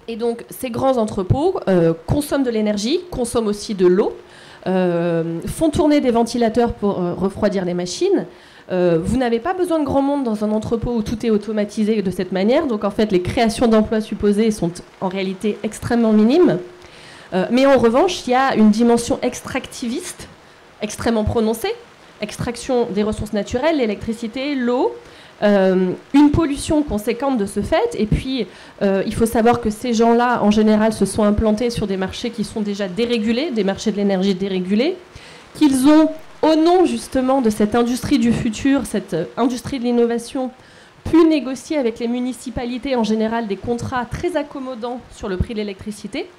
Et donc, ces grands entrepôts consomment de l'énergie, consomment aussi de l'eau, font tourner des ventilateurs pour refroidir les machines. Vous n'avez pas besoin de grand monde dans un entrepôt où tout est automatisé de cette manière. Donc, en fait, les créations d'emplois supposées sont en réalité extrêmement minimes. Mais en revanche, il y a une dimension extractiviste extrêmement prononcée. Extraction des ressources naturelles, l'électricité, l'eau, une pollution conséquente de ce fait. Et puis, il faut savoir que ces gens-là, en général, se sont implantés sur des marchés qui sont déjà dérégulés, des marchés de l'énergie dérégulés, qu'ils ont, au nom justement de cette industrie du futur, cette industrie de l'innovation, pu négocier avec les municipalités en général des contrats très accommodants sur le prix de l'électricité.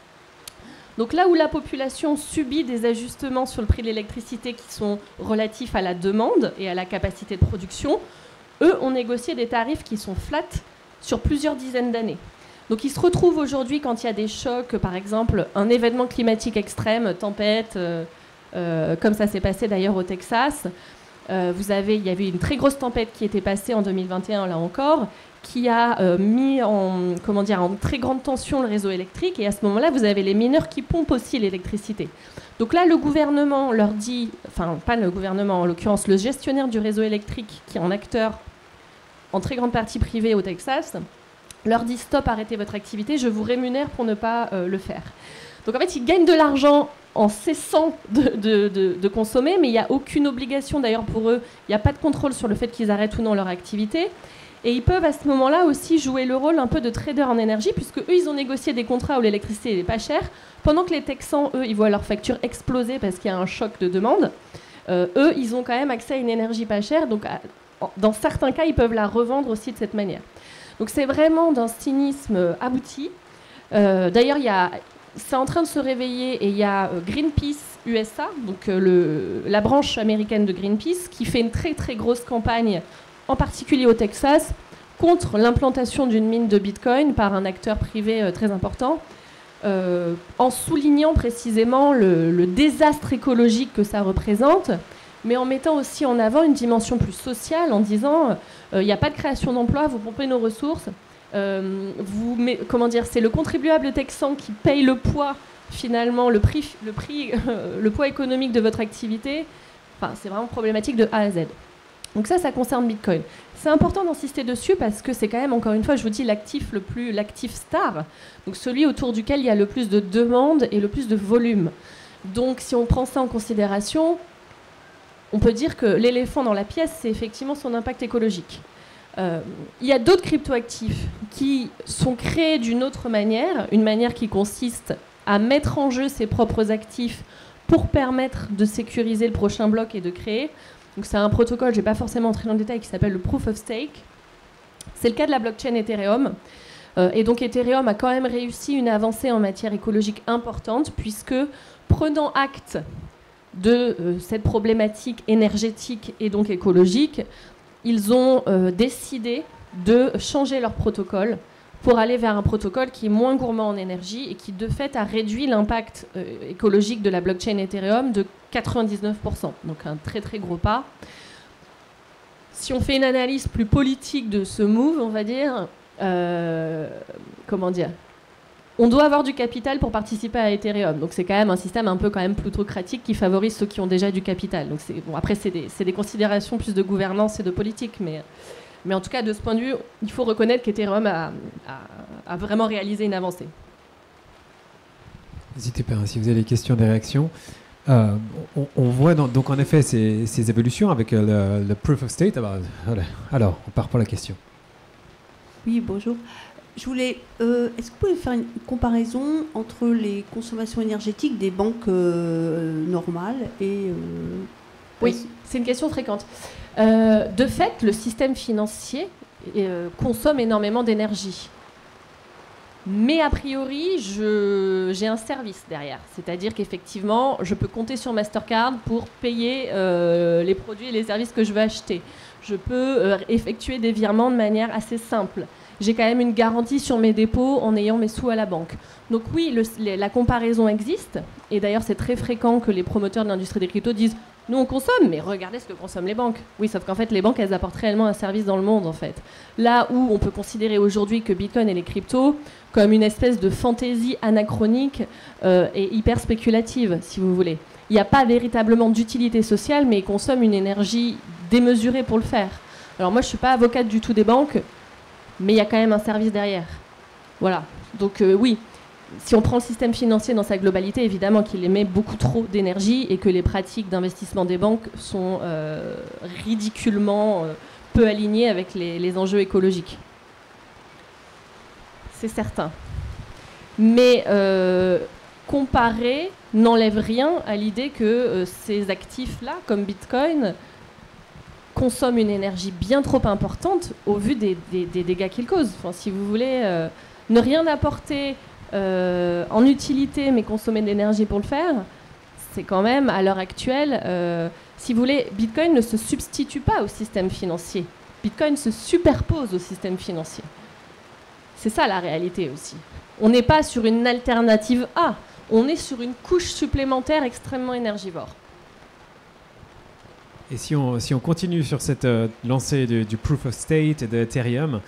Donc là où la population subit des ajustements sur le prix de l'électricité qui sont relatifs à la demande et à la capacité de production, eux ont négocié des tarifs qui sont flats sur plusieurs dizaines d'années. Donc ils se retrouvent aujourd'hui quand il y a des chocs, par exemple un événement climatique extrême, tempête, comme ça s'est passé d'ailleurs au Texas. Il y avait une très grosse tempête qui était passée en 2021 là encore, qui a mis en très grande tension le réseau électrique. Et à ce moment-là, vous avez les mineurs qui pompent aussi l'électricité. Donc là, le gouvernement leur dit, enfin pas le gouvernement, en l'occurrence le gestionnaire du réseau électrique, qui est un acteur en très grande partie privé au Texas, leur dit stop, arrêtez votre activité, je vous rémunère pour ne pas le faire. Donc en fait, ils gagnent de l'argent en cessant de consommer, mais il n'y a aucune obligation d'ailleurs pour eux, il n'y a pas de contrôle sur le fait qu'ils arrêtent ou non leur activité. Et ils peuvent à ce moment-là aussi jouer le rôle un peu de trader en énergie, puisque eux, ils ont négocié des contrats où l'électricité n'est pas chère, pendant que les Texans, eux, ils voient leur facture exploser parce qu'il y a un choc de demande. Eux, ils ont quand même accès à une énergie pas chère, donc dans certains cas, ils peuvent la revendre aussi de cette manière. Donc c'est vraiment d'un cynisme abouti. D'ailleurs, c'est en train de se réveiller, et il y a Greenpeace USA, donc la branche américaine de Greenpeace, qui fait une très très grosse campagne, en particulier au Texas, contre l'implantation d'une mine de Bitcoin par un acteur privé très important, en soulignant précisément le désastre écologique que ça représente, mais en mettant aussi en avant une dimension plus sociale, en disant il n'y a pas de création d'emplois, vous pompez nos ressources, c'est le contribuable texan qui paye le poids, finalement, le poids économique de votre activité. Enfin, c'est vraiment problématique de A à Z. Donc ça concerne Bitcoin. C'est important d'insister dessus parce que c'est quand même, encore une fois, je vous dis, l'actif star, donc celui autour duquel il y a le plus de demandes et le plus de volume. Donc si on prend ça en considération, on peut dire que l'éléphant dans la pièce, c'est effectivement son impact écologique. Il y a d'autres cryptoactifs qui sont créés d'une autre manière, une manière qui consiste à mettre en jeu ses propres actifs pour permettre de sécuriser le prochain bloc et de créer. Donc c'est un protocole, je ne vais pas forcément entrer dans le détail, qui s'appelle le Proof of Stake. C'est le cas de la blockchain Ethereum. Et donc Ethereum a quand même réussi une avancée en matière écologique importante, puisque prenant acte de cette problématique énergétique et donc écologique, ils ont décidé de changer leur protocole pour aller vers un protocole qui est moins gourmand en énergie et qui, de fait, a réduit l'impact écologique de la blockchain Ethereum de 99%. Donc un très très gros pas. Si on fait une analyse plus politique de ce move, on va dire, on doit avoir du capital pour participer à Ethereum. Donc c'est quand même un système un peu quand même plutocratique qui favorise ceux qui ont déjà du capital. Donc après, c'est des considérations plus de gouvernance et de politique, mais en tout cas, de ce point de vue, il faut reconnaître qu'Ethereum a vraiment réalisé une avancée. N'hésitez pas, hein, si vous avez des questions, des réactions. On voit donc en effet ces évolutions avec le proof of stake. Alors, on part pour la question. Oui, bonjour. Je voulais. Est-ce que vous pouvez faire une comparaison entre les consommations énergétiques des banques normales et. Oui, c'est une question fréquente. De fait, le système financier consomme énormément d'énergie. Mais a priori, j'ai un service derrière. C'est-à-dire qu'effectivement, je peux compter sur Mastercard pour payer les produits et les services que je veux acheter. Je peux effectuer des virements de manière assez simple. J'ai quand même une garantie sur mes dépôts en ayant mes sous à la banque. Donc oui, la comparaison existe. Et d'ailleurs, c'est très fréquent que les promoteurs de l'industrie des cryptos disent « Nous, on consomme, mais regardez ce que consomment les banques. » Oui, sauf qu'en fait, les banques, elles apportent réellement un service dans le monde, en fait. Là où on peut considérer aujourd'hui que Bitcoin et les cryptos comme une espèce de fantaisie anachronique et hyper spéculative, si vous voulez. Il n'y a pas véritablement d'utilité sociale, mais ils consomment une énergie démesurée pour le faire. Alors moi, je ne suis pas avocate du tout des banques, mais il y a quand même un service derrière. Voilà. Donc oui, si on prend le système financier dans sa globalité, évidemment qu'il émet beaucoup trop d'énergie et que les pratiques d'investissement des banques sont ridiculement peu alignées avec les enjeux écologiques. C'est certain. Mais comparer n'enlève rien à l'idée que ces actifs-là, comme Bitcoin, consomment une énergie bien trop importante au vu des dégâts qu'ils causent. Enfin, si vous voulez, ne rien apporter en utilité, mais consommer de l'énergie pour le faire, c'est quand même, à l'heure actuelle, si vous voulez, Bitcoin ne se substitue pas au système financier. Bitcoin se superpose au système financier. C'est ça la réalité aussi. On n'est pas sur une alternative A, on est sur une couche supplémentaire extrêmement énergivore. Et si on continue sur cette lancée du proof of stake et de Ethereum,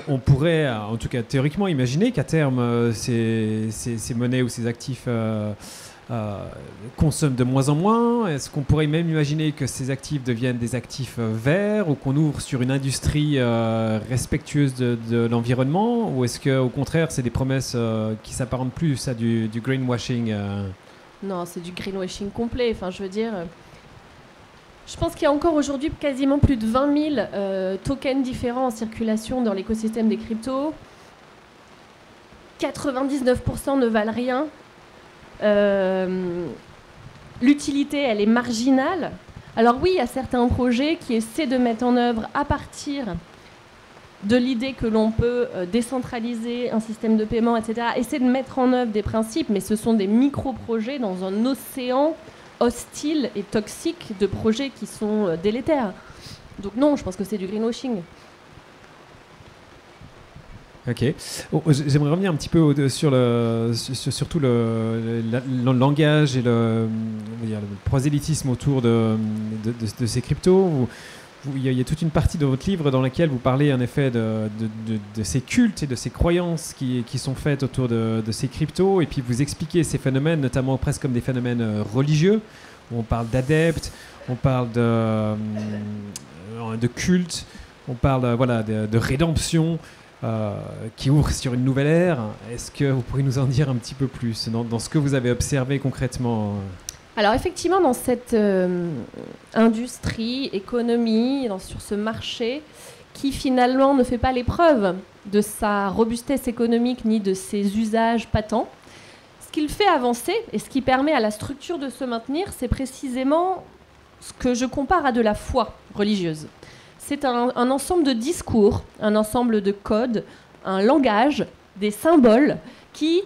on pourrait, en tout cas théoriquement, imaginer qu'à terme, ces monnaies ou ces actifs consomment de moins en moins. Est-ce qu'on pourrait même imaginer que ces actifs deviennent des actifs verts ou qu'on ouvre sur une industrie respectueuse de l'environnement, ou est-ce qu'au contraire, c'est des promesses qui s'apparentent plus à du greenwashing Non, c'est du greenwashing complet. Enfin, je veux dire, je pense qu'il y a encore aujourd'hui quasiment plus de 20 000 tokens différents en circulation dans l'écosystème des cryptos. 99% ne valent rien. L'utilité, elle est marginale. Alors oui, il y a certains projets qui essaient de mettre en œuvre à partir de l'idée que l'on peut décentraliser un système de paiement, etc., essayer de mettre en œuvre des principes, mais ce sont des micro-projets dans un océan hostile et toxique de projets qui sont délétères. Donc non, je pense que c'est du greenwashing. Ok. J'aimerais revenir un petit peu sur surtout le langage et le prosélytisme autour de ces cryptos. Il y a toute une partie de votre livre dans laquelle vous parlez en effet de ces cultes et de ces croyances qui sont faites autour de ces cryptos, et puis vous expliquez ces phénomènes notamment presque comme des phénomènes religieux, où on parle d'adeptes, on parle de culte, on parle de rédemption qui ouvre sur une nouvelle ère. Est-ce que vous pourriez nous en dire un petit peu plus dans ce que vous avez observé concrètement? Alors effectivement, dans cette industrie, économie, sur ce marché qui finalement ne fait pas l'épreuve de sa robustesse économique ni de ses usages patents, ce qui le fait avancer et ce qui permet à la structure de se maintenir, c'est précisément ce que je compare à de la foi religieuse. C'est un ensemble de discours, un ensemble de codes, un langage, des symboles qui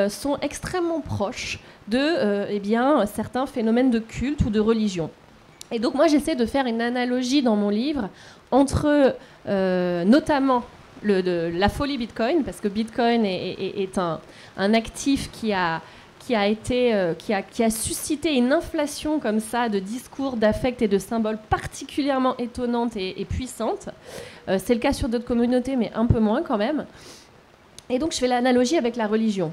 sont extrêmement proches de certains phénomènes de culte ou de religion. Et donc moi j'essaie de faire une analogie dans mon livre entre notamment la folie Bitcoin, parce que Bitcoin est un actif qui a suscité une inflation comme ça de discours, d'affects et de symboles particulièrement étonnante et puissante. C'est le cas sur d'autres communautés, mais un peu moins quand même. Et donc je fais l'analogie avec la religion.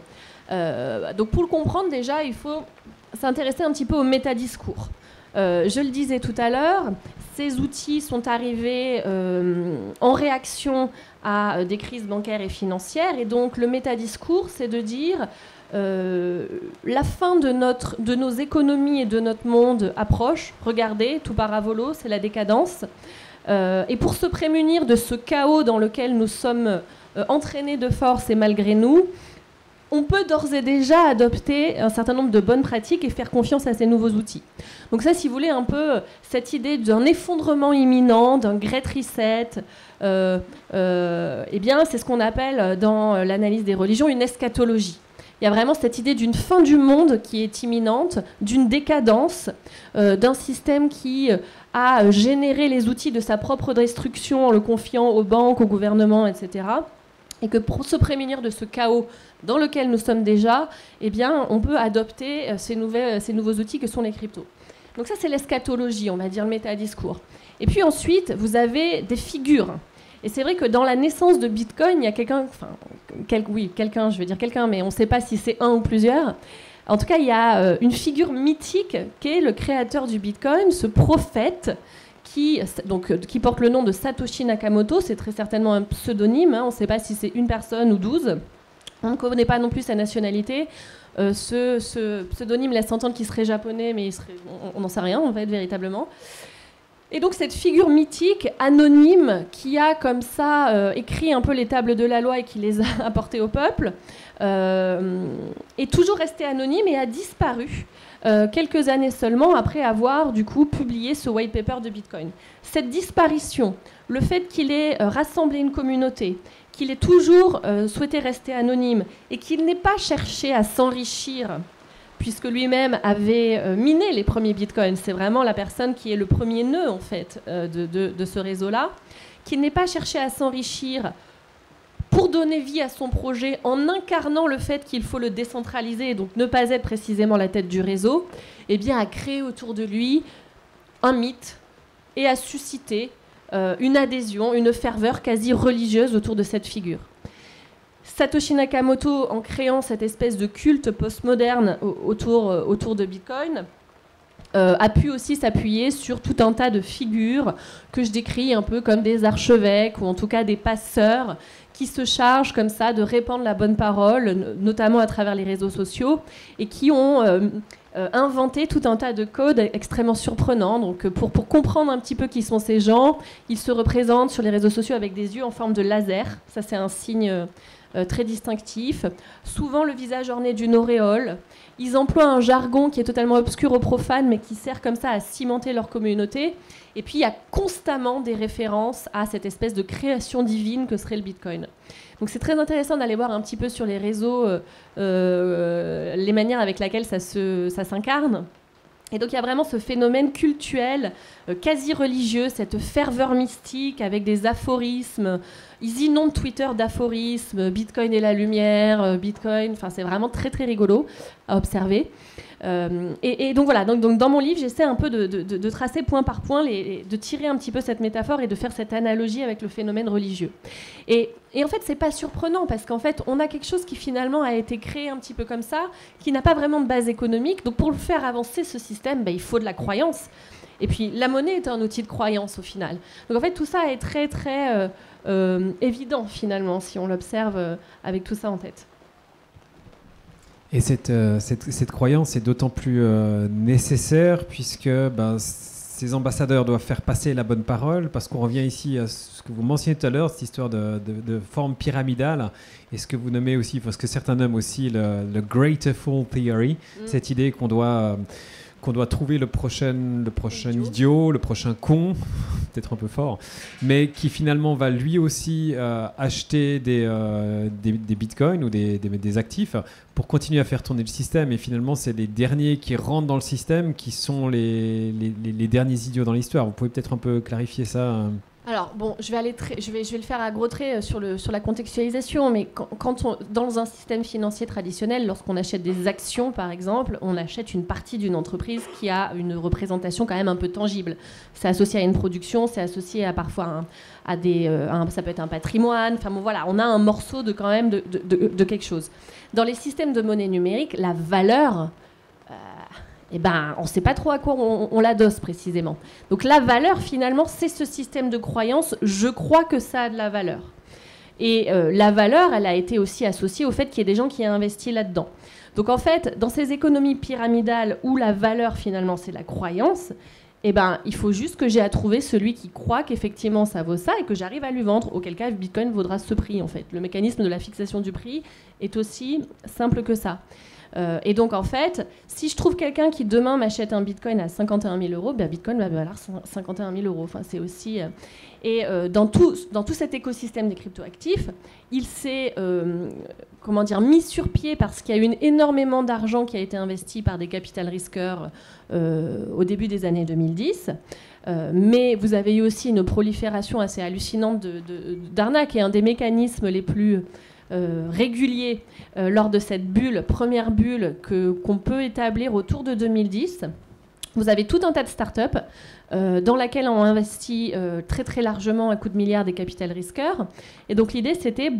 Donc pour le comprendre déjà, il faut s'intéresser un petit peu au métadiscours. Je le disais tout à l'heure, ces outils sont arrivés en réaction à des crises bancaires et financières. Et donc le métadiscours, c'est de dire la fin de nos économies et de notre monde approche. Regardez, tout part à volo, c'est la décadence. Et pour se prémunir de ce chaos dans lequel nous sommes entraînés de force et malgré nous, on peut d'ores et déjà adopter un certain nombre de bonnes pratiques et faire confiance à ces nouveaux outils. Donc ça, si vous voulez, un peu cette idée d'un effondrement imminent, d'un great reset, eh bien, c'est ce qu'on appelle dans l'analyse des religions une eschatologie. Il y a vraiment cette idée d'une fin du monde qui est imminente, d'une décadence, d'un système qui a généré les outils de sa propre destruction en le confiant aux banques, au gouvernement, etc. Et que pour se prémunir de ce chaos dans lequel nous sommes déjà, eh bien, on peut adopter ces nouveaux outils que sont les cryptos. Donc ça, c'est l'eschatologie, on va dire le métadiscours. Et puis ensuite, vous avez des figures. Et c'est vrai que dans la naissance de Bitcoin, il y a quelqu'un, mais on ne sait pas si c'est un ou plusieurs. En tout cas, il y a une figure mythique qui est le créateur du Bitcoin, ce prophète qui porte le nom de Satoshi Nakamoto. C'est très certainement un pseudonyme, hein, on ne sait pas si c'est une personne ou 12. On ne connaît pas non plus sa nationalité. Ce pseudonyme laisse entendre qu'il serait japonais, mais on n'en sait rien, en fait, véritablement. Et donc cette figure mythique, anonyme, qui a comme ça écrit un peu les tables de la loi et qui les a apportées au peuple, est toujours restée anonyme et a disparu quelques années seulement après avoir du coup publié ce white paper de Bitcoin. Cette disparition, le fait qu'il ait rassemblé une communauté, qu'il ait toujours souhaité rester anonyme et qu'il n'ait pas cherché à s'enrichir, puisque lui-même avait miné les premiers bitcoins. C'est vraiment la personne qui est le premier nœud, en fait, de ce réseau-là, qu'il n'ait pas cherché à s'enrichir pour donner vie à son projet en incarnant le fait qu'il faut le décentraliser et donc ne pas être précisément la tête du réseau, eh bien, a créé autour de lui un mythe et a suscité une adhésion, une ferveur quasi religieuse autour de cette figure. Satoshi Nakamoto, en créant cette espèce de culte postmoderne autour de Bitcoin, a pu aussi s'appuyer sur tout un tas de figures que je décris un peu comme des archevêques ou en tout cas des passeurs qui se chargent comme ça de répandre la bonne parole, notamment à travers les réseaux sociaux, et qui ont inventé tout un tas de codes extrêmement surprenants. Donc pour comprendre un petit peu qui sont ces gens, ils se représentent sur les réseaux sociaux avec des yeux en forme de laser. Ça, c'est un signe très distinctif. Souvent le visage orné d'une auréole. Ils emploient un jargon qui est totalement obscur aux profanes, mais qui sert comme ça à cimenter leur communauté. Et puis il y a constamment des références à cette espèce de création divine que serait le Bitcoin. Donc c'est très intéressant d'aller voir un petit peu sur les réseaux les manières avec lesquelles ça s'incarne. Et donc il y a vraiment ce phénomène cultuel, quasi religieux, cette ferveur mystique avec des aphorismes. Ils inondent Twitter d'aphorismes, Bitcoin et la lumière, Bitcoin, enfin c'est vraiment très très rigolo à observer. Et donc voilà, donc dans mon livre, j'essaie un peu de tracer point par point, de tirer un petit peu cette métaphore et de faire cette analogie avec le phénomène religieux. Et en fait, c'est pas surprenant parce qu'en fait, on a quelque chose qui finalement a été créé un petit peu comme ça, qui n'a pas vraiment de base économique. Donc pour le faire avancer ce système, il faut de la croyance. Et puis la monnaie est un outil de croyance au final. Donc en fait, tout ça est très très évident finalement si on l'observe avec tout ça en tête. Et cette croyance est d'autant plus nécessaire puisque ces ambassadeurs doivent faire passer la bonne parole, parce qu'on revient ici à ce que vous mentionniez tout à l'heure, cette histoire de forme pyramidale, et ce que vous nommez aussi, parce que certains nomment aussi le Greater Fool Theory, cette idée qu'on doit trouver le prochain idiot, le prochain con, peut-être un peu fort, mais qui finalement va lui aussi acheter des bitcoins ou des actifs pour continuer à faire tourner le système. Et finalement, c'est les derniers qui rentrent dans le système qui sont les derniers idiots dans l'histoire. Vous pouvez peut-être un peu clarifier ça Alors, bon, je vais le faire à gros traits sur la contextualisation, mais dans un système financier traditionnel, lorsqu'on achète des actions, par exemple, on achète une partie d'une entreprise qui a une représentation quand même un peu tangible. C'est associé à une production, c'est associé à parfois ça peut être un patrimoine, enfin bon, voilà, on a un morceau de quelque chose. Dans les systèmes de monnaie numérique, la valeur... on ne sait pas trop à quoi on l'adosse précisément. Donc la valeur, finalement, c'est ce système de croyance. Je crois que ça a de la valeur. Et la valeur, elle a été aussi associée au fait qu'il y ait des gens qui aient investi là-dedans. Donc en fait, dans ces économies pyramidales où la valeur finalement c'est la croyance, eh ben, il faut juste que j'ai à trouver celui qui croit qu'effectivement ça vaut ça et que j'arrive à lui vendre, auquel cas Bitcoin vaudra ce prix en fait. Le mécanisme de la fixation du prix est aussi simple que ça. Et donc en fait, si je trouve quelqu'un qui demain m'achète un Bitcoin à 51 000 euros, ben Bitcoin va valoir 51 000 euros. Enfin, c'est aussi... dans tout cet écosystème des cryptoactifs, il s'est mis sur pied parce qu'il y a eu énormément d'argent qui a été investi par des capital risqueurs au début des années 2010. Mais vous avez eu aussi une prolifération assez hallucinante d'arnaques et un des mécanismes les plus réguliers lors de cette première bulle qu'on peut établir autour de 2010. Vous avez tout un tas de startups dans laquelle on investit très très largement à coups de milliards des capital risqueurs. Et donc l'idée c'était,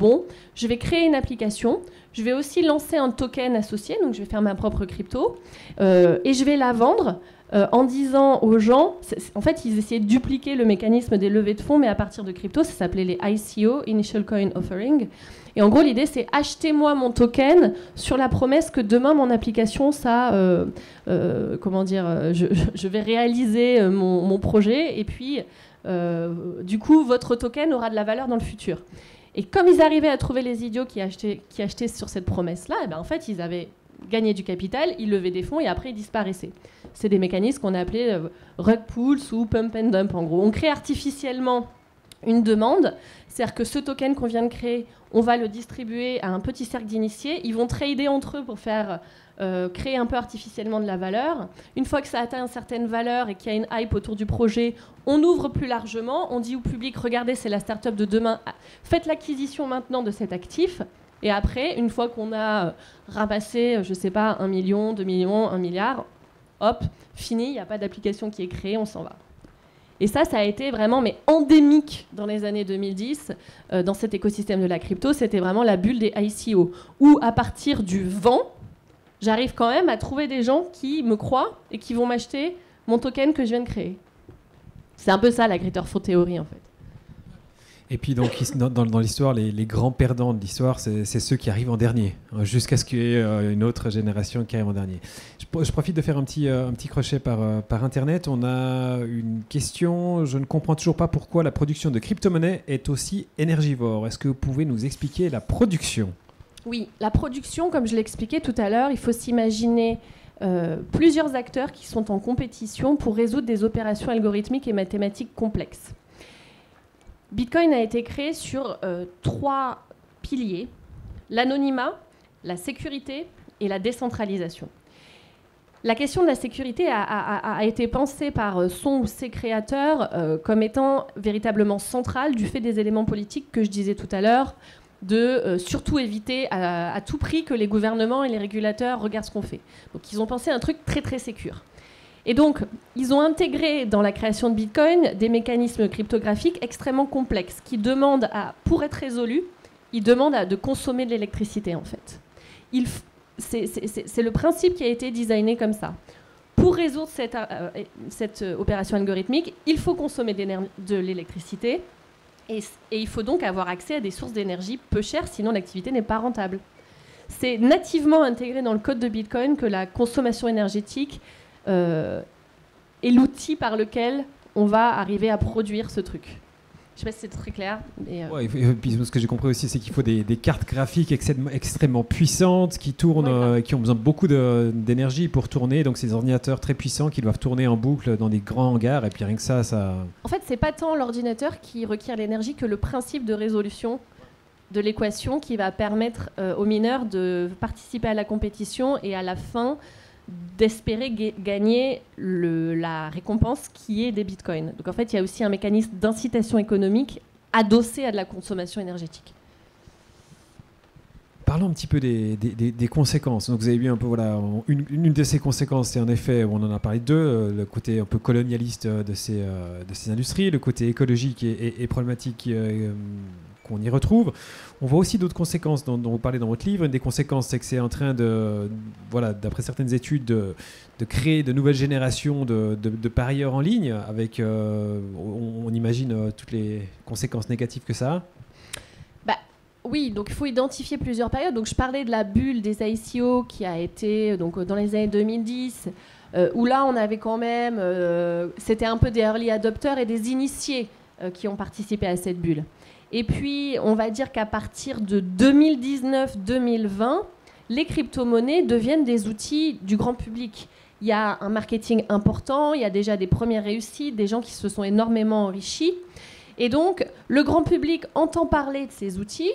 je vais créer une application, je vais aussi lancer un token associé, donc je vais faire ma propre crypto, et je vais la vendre en disant aux gens, en fait ils essayaient de dupliquer le mécanisme des levées de fonds, mais à partir de crypto, ça s'appelait les ICO, Initial Coin Offering. Et en gros, l'idée, c'est achetez-moi mon token sur la promesse que demain, mon application, je vais réaliser mon projet. Et puis, du coup, votre token aura de la valeur dans le futur. Et comme ils arrivaient à trouver les idiots qui achetaient sur cette promesse-là, en fait, ils avaient gagné du capital, ils levaient des fonds et après, ils disparaissaient. C'est des mécanismes qu'on a appelés rug pulls ou pump and dump, en gros. On crée artificiellement une demande, c'est-à-dire que ce token qu'on vient de créer, on va le distribuer à un petit cercle d'initiés. Ils vont trader entre eux pour faire créer un peu artificiellement de la valeur. Une fois que ça atteint une certaine valeur et qu'il y a une hype autour du projet, on ouvre plus largement. On dit au public, regardez, c'est la start-up de demain. Faites l'acquisition maintenant de cet actif. Et après, une fois qu'on a ramassé, 1 million, 2 millions, 1 milliard, hop, fini, il n'y a pas d'application qui est créée, on s'en va. Et ça a été vraiment endémique dans les années 2010, dans cet écosystème de la crypto. C'était vraiment la bulle des ICO, où à partir du vent, j'arrive quand même à trouver des gens qui me croient et qui vont m'acheter mon token que je viens de créer. C'est un peu ça la Gritterford Theory en fait. Et puis donc dans l'histoire, les grands perdants de l'histoire, c'est ceux qui arrivent en dernier, jusqu'à ce qu'il y ait une autre génération qui arrive en dernier. Je profite de faire un petit crochet par Internet. On a une question. Je ne comprends toujours pas pourquoi la production de crypto-monnaies est aussi énergivore. Est-ce que vous pouvez nous expliquer la production ? Oui, la production, comme je l'expliquais tout à l'heure, il faut s'imaginer plusieurs acteurs qui sont en compétition pour résoudre des opérations algorithmiques et mathématiques complexes. Bitcoin a été créé sur 3 piliers, l'anonymat, la sécurité et la décentralisation. La question de la sécurité a été pensée par son ou ses créateurs comme étant véritablement centrale du fait des éléments politiques que je disais tout à l'heure, de surtout éviter à tout prix que les gouvernements et les régulateurs regardent ce qu'on fait. Donc ils ont pensé un truc très très sécure. Et donc, ils ont intégré dans la création de Bitcoin des mécanismes cryptographiques extrêmement complexes qui demandent, pour être résolus, ils demandent de consommer de l'électricité, en fait. C'est le principe qui a été designé comme ça. Pour résoudre cette opération algorithmique, il faut consommer de l'électricité et il faut donc avoir accès à des sources d'énergie peu chères, sinon l'activité n'est pas rentable. C'est nativement intégré dans le code de Bitcoin que la consommation énergétique est l'outil par lequel on va arriver à produire ce truc. Je ne sais pas si c'est très clair. Ouais, et puis, ce que j'ai compris aussi, c'est qu'il faut des cartes graphiques extrêmement puissantes qui tournent, qui ont besoin de beaucoup d'énergie pour tourner. Donc, c'est des ordinateurs très puissants qui doivent tourner en boucle dans des grands hangars. Et puis, rien que ça... En fait, ce n'est pas tant l'ordinateur qui requiert l'énergie que le principe de résolution de l'équation qui va permettre aux mineurs de participer à la compétition et à la fin d'espérer gagner la récompense qui est des bitcoins. Donc en fait, il y a aussi un mécanisme d'incitation économique adossé à de la consommation énergétique. Parlons un petit peu des conséquences. Donc vous avez vu un peu, une de ces conséquences, c'est en effet, on en a parlé de deux, le côté un peu colonialiste de ces industries, le côté écologique et problématique qu'on y retrouve. On voit aussi d'autres conséquences dont vous parlez dans votre livre. Une des conséquences, c'est que c'est en train d'après certaines études, de créer de nouvelles générations de parieurs en ligne, avec, on imagine, toutes les conséquences négatives que ça a. Oui, donc il faut identifier plusieurs périodes. Donc je parlais de la bulle des ICO qui a été donc, dans les années 2010, où là on avait quand même, c'était un peu des early adopters et des initiés qui ont participé à cette bulle. Et puis on va dire qu'à partir de 2019-2020, les crypto-monnaies deviennent des outils du grand public. Il y a un marketing important, il y a déjà des premières réussites, des gens qui se sont énormément enrichis. Et donc, le grand public entend parler de ces outils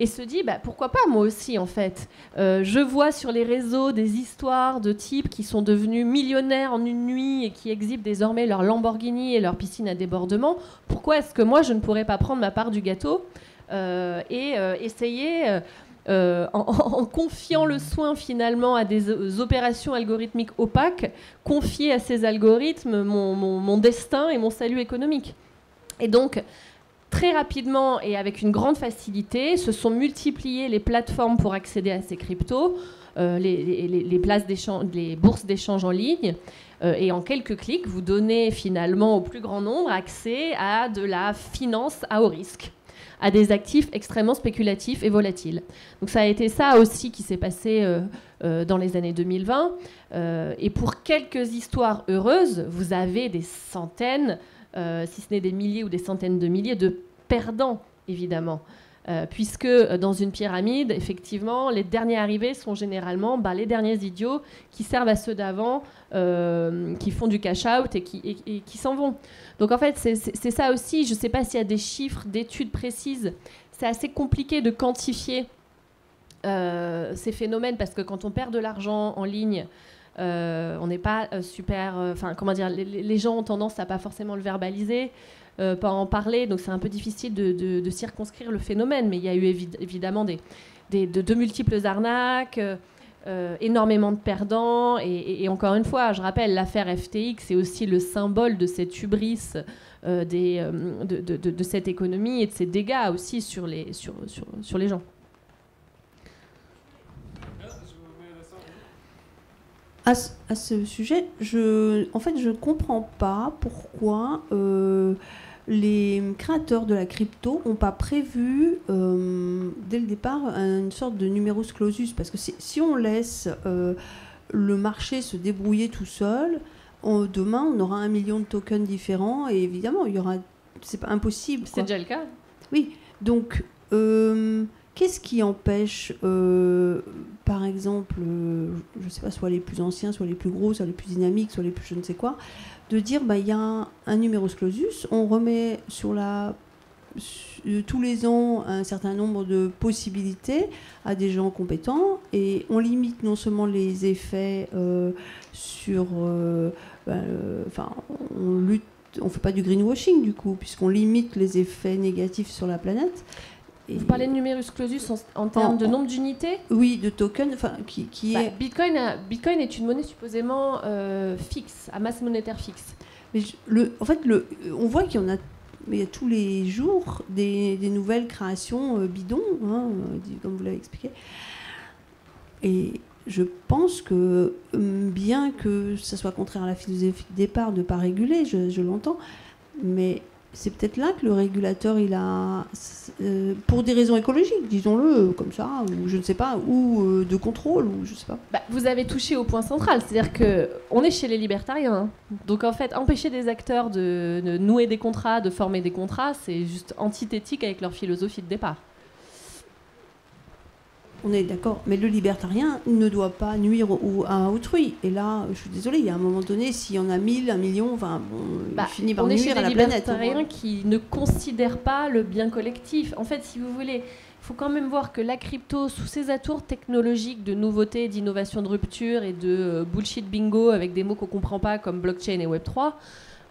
et se dit, pourquoi pas moi aussi, en fait. Je vois sur les réseaux des histoires de types qui sont devenus millionnaires en une nuit et qui exhibent désormais leur Lamborghini et leur piscine à débordement. Pourquoi est-ce que moi, je ne pourrais pas prendre ma part du gâteau et essayer... en confiant le soin finalement à des opérations algorithmiques opaques, confier à ces algorithmes mon destin et mon salut économique. Et donc, très rapidement et avec une grande facilité, se sont multipliées les plateformes pour accéder à ces cryptos, les bourses d'échange en ligne. Et en quelques clics, vous donnez finalement au plus grand nombre accès à de la finance à haut risque, à des actifs extrêmement spéculatifs et volatiles. Donc ça a été ça aussi qui s'est passé dans les années 2020. Et pour quelques histoires heureuses, vous avez des centaines, si ce n'est des milliers ou des centaines de milliers de perdants, évidemment. Puisque dans une pyramide, effectivement, les derniers arrivés sont généralement les derniers idiots qui servent à ceux d'avant, qui font du cash-out et qui s'en vont. Donc en fait, c'est ça aussi. Je ne sais pas s'il y a des chiffres, d'études précises. C'est assez compliqué de quantifier ces phénomènes parce que quand on perd de l'argent en ligne, on n'est pas super... comment dire, les gens ont tendance à pas forcément le verbaliser, pas en parler, donc c'est un peu difficile de circonscrire le phénomène, mais il y a eu évidemment de multiples arnaques, énormément de perdants, et encore une fois, je rappelle, l'affaire FTX est aussi le symbole de cette hubris de cette économie et de ses dégâts aussi sur les gens. À ce sujet, je ne comprends pas pourquoi les créateurs de la crypto n'ont pas prévu dès le départ une sorte de numerus clausus. Parce que si on laisse le marché se débrouiller tout seul, demain on aura 1 million de tokens différents et évidemment, c'est pas impossible. C'est déjà le cas. Oui, donc... qu'est-ce qui empêche, par exemple, je ne sais pas, soit les plus anciens, soit les plus gros, soit les plus dynamiques, soit les plus je ne sais quoi, de dire il y a un numerus clausus, on remet tous les ans un certain nombre de possibilités à des gens compétents et on limite non seulement les effets sur... on lutte, on ne fait pas du greenwashing du coup, puisqu'on limite les effets négatifs sur la planète. Vous parlez de numerus clausus en termes de nombre d'unités ? Oui, de tokens, qui est... Bitcoin est une monnaie supposément fixe, à masse monétaire fixe. Mais on voit qu'il y a tous les jours des nouvelles créations bidons, comme vous l'avez expliqué. Et je pense que, bien que ça soit contraire à la philosophie de départ de ne pas réguler, je l'entends, mais... c'est peut-être là que le régulateur, il a, pour des raisons écologiques, disons-le comme ça, ou je ne sais pas, ou de contrôle, ou je ne sais pas. Vous avez touché au point central, c'est-à-dire qu'on est chez les libertariens. Hein. Donc en fait, empêcher des acteurs de nouer des contrats, de former des contrats, c'est juste antithétique avec leur philosophie de départ. On est d'accord, mais le libertarien ne doit pas nuire à autrui. Et là, je suis désolée, il y a un moment donné, s'il y en a 1000, 1 million, il finit par nuire à la planète. On est chez des libertariens qui ne considèrent pas le bien collectif. En fait, si vous voulez, il faut quand même voir que la crypto, sous ses atours technologiques de nouveauté, d'innovation de rupture et de bullshit bingo avec des mots qu'on ne comprend pas comme blockchain et Web3,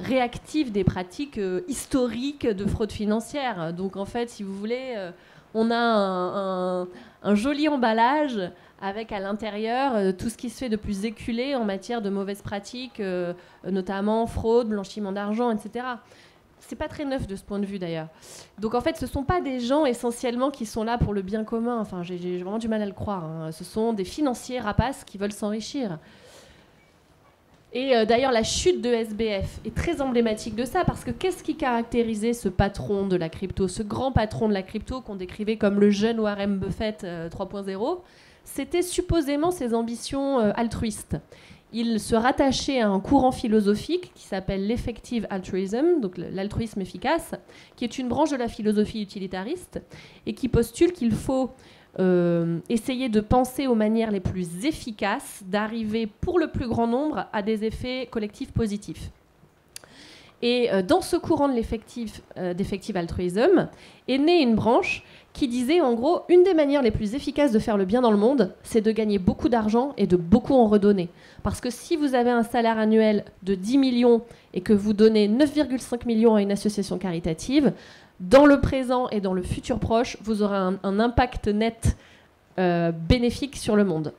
réactive des pratiques historiques de fraude financière. Donc en fait, si vous voulez... on a un joli emballage avec à l'intérieur tout ce qui se fait de plus éculé en matière de mauvaises pratiques, notamment fraude, blanchiment d'argent, etc. C'est pas très neuf de ce point de vue d'ailleurs. Donc en fait, ce sont pas des gens essentiellement qui sont là pour le bien commun. Enfin, j'ai vraiment du mal à le croire. Hein. Ce sont des financiers rapaces qui veulent s'enrichir. Et d'ailleurs, la chute de SBF est très emblématique de ça, parce que qu'est-ce qui caractérisait ce patron de la crypto, ce grand patron de la crypto qu'on décrivait comme le jeune Warren Buffett 3.0 ? C'était supposément ses ambitions altruistes. Il se rattachait à un courant philosophique qui s'appelle l'effective altruism, donc l'altruisme efficace, qui est une branche de la philosophie utilitariste et qui postule qu'il faut essayer de penser aux manières les plus efficaces d'arriver pour le plus grand nombre à des effets collectifs positifs. Et dans ce courant de l'effective altruism est née une branche qui disait en gros, une des manières les plus efficaces de faire le bien dans le monde, c'est de gagner beaucoup d'argent et de beaucoup en redonner. Parce que si vous avez un salaire annuel de 10 millions et que vous donnez 9,5 millions à une association caritative, dans le présent et dans le futur proche, vous aurez un impact net bénéfique sur le monde.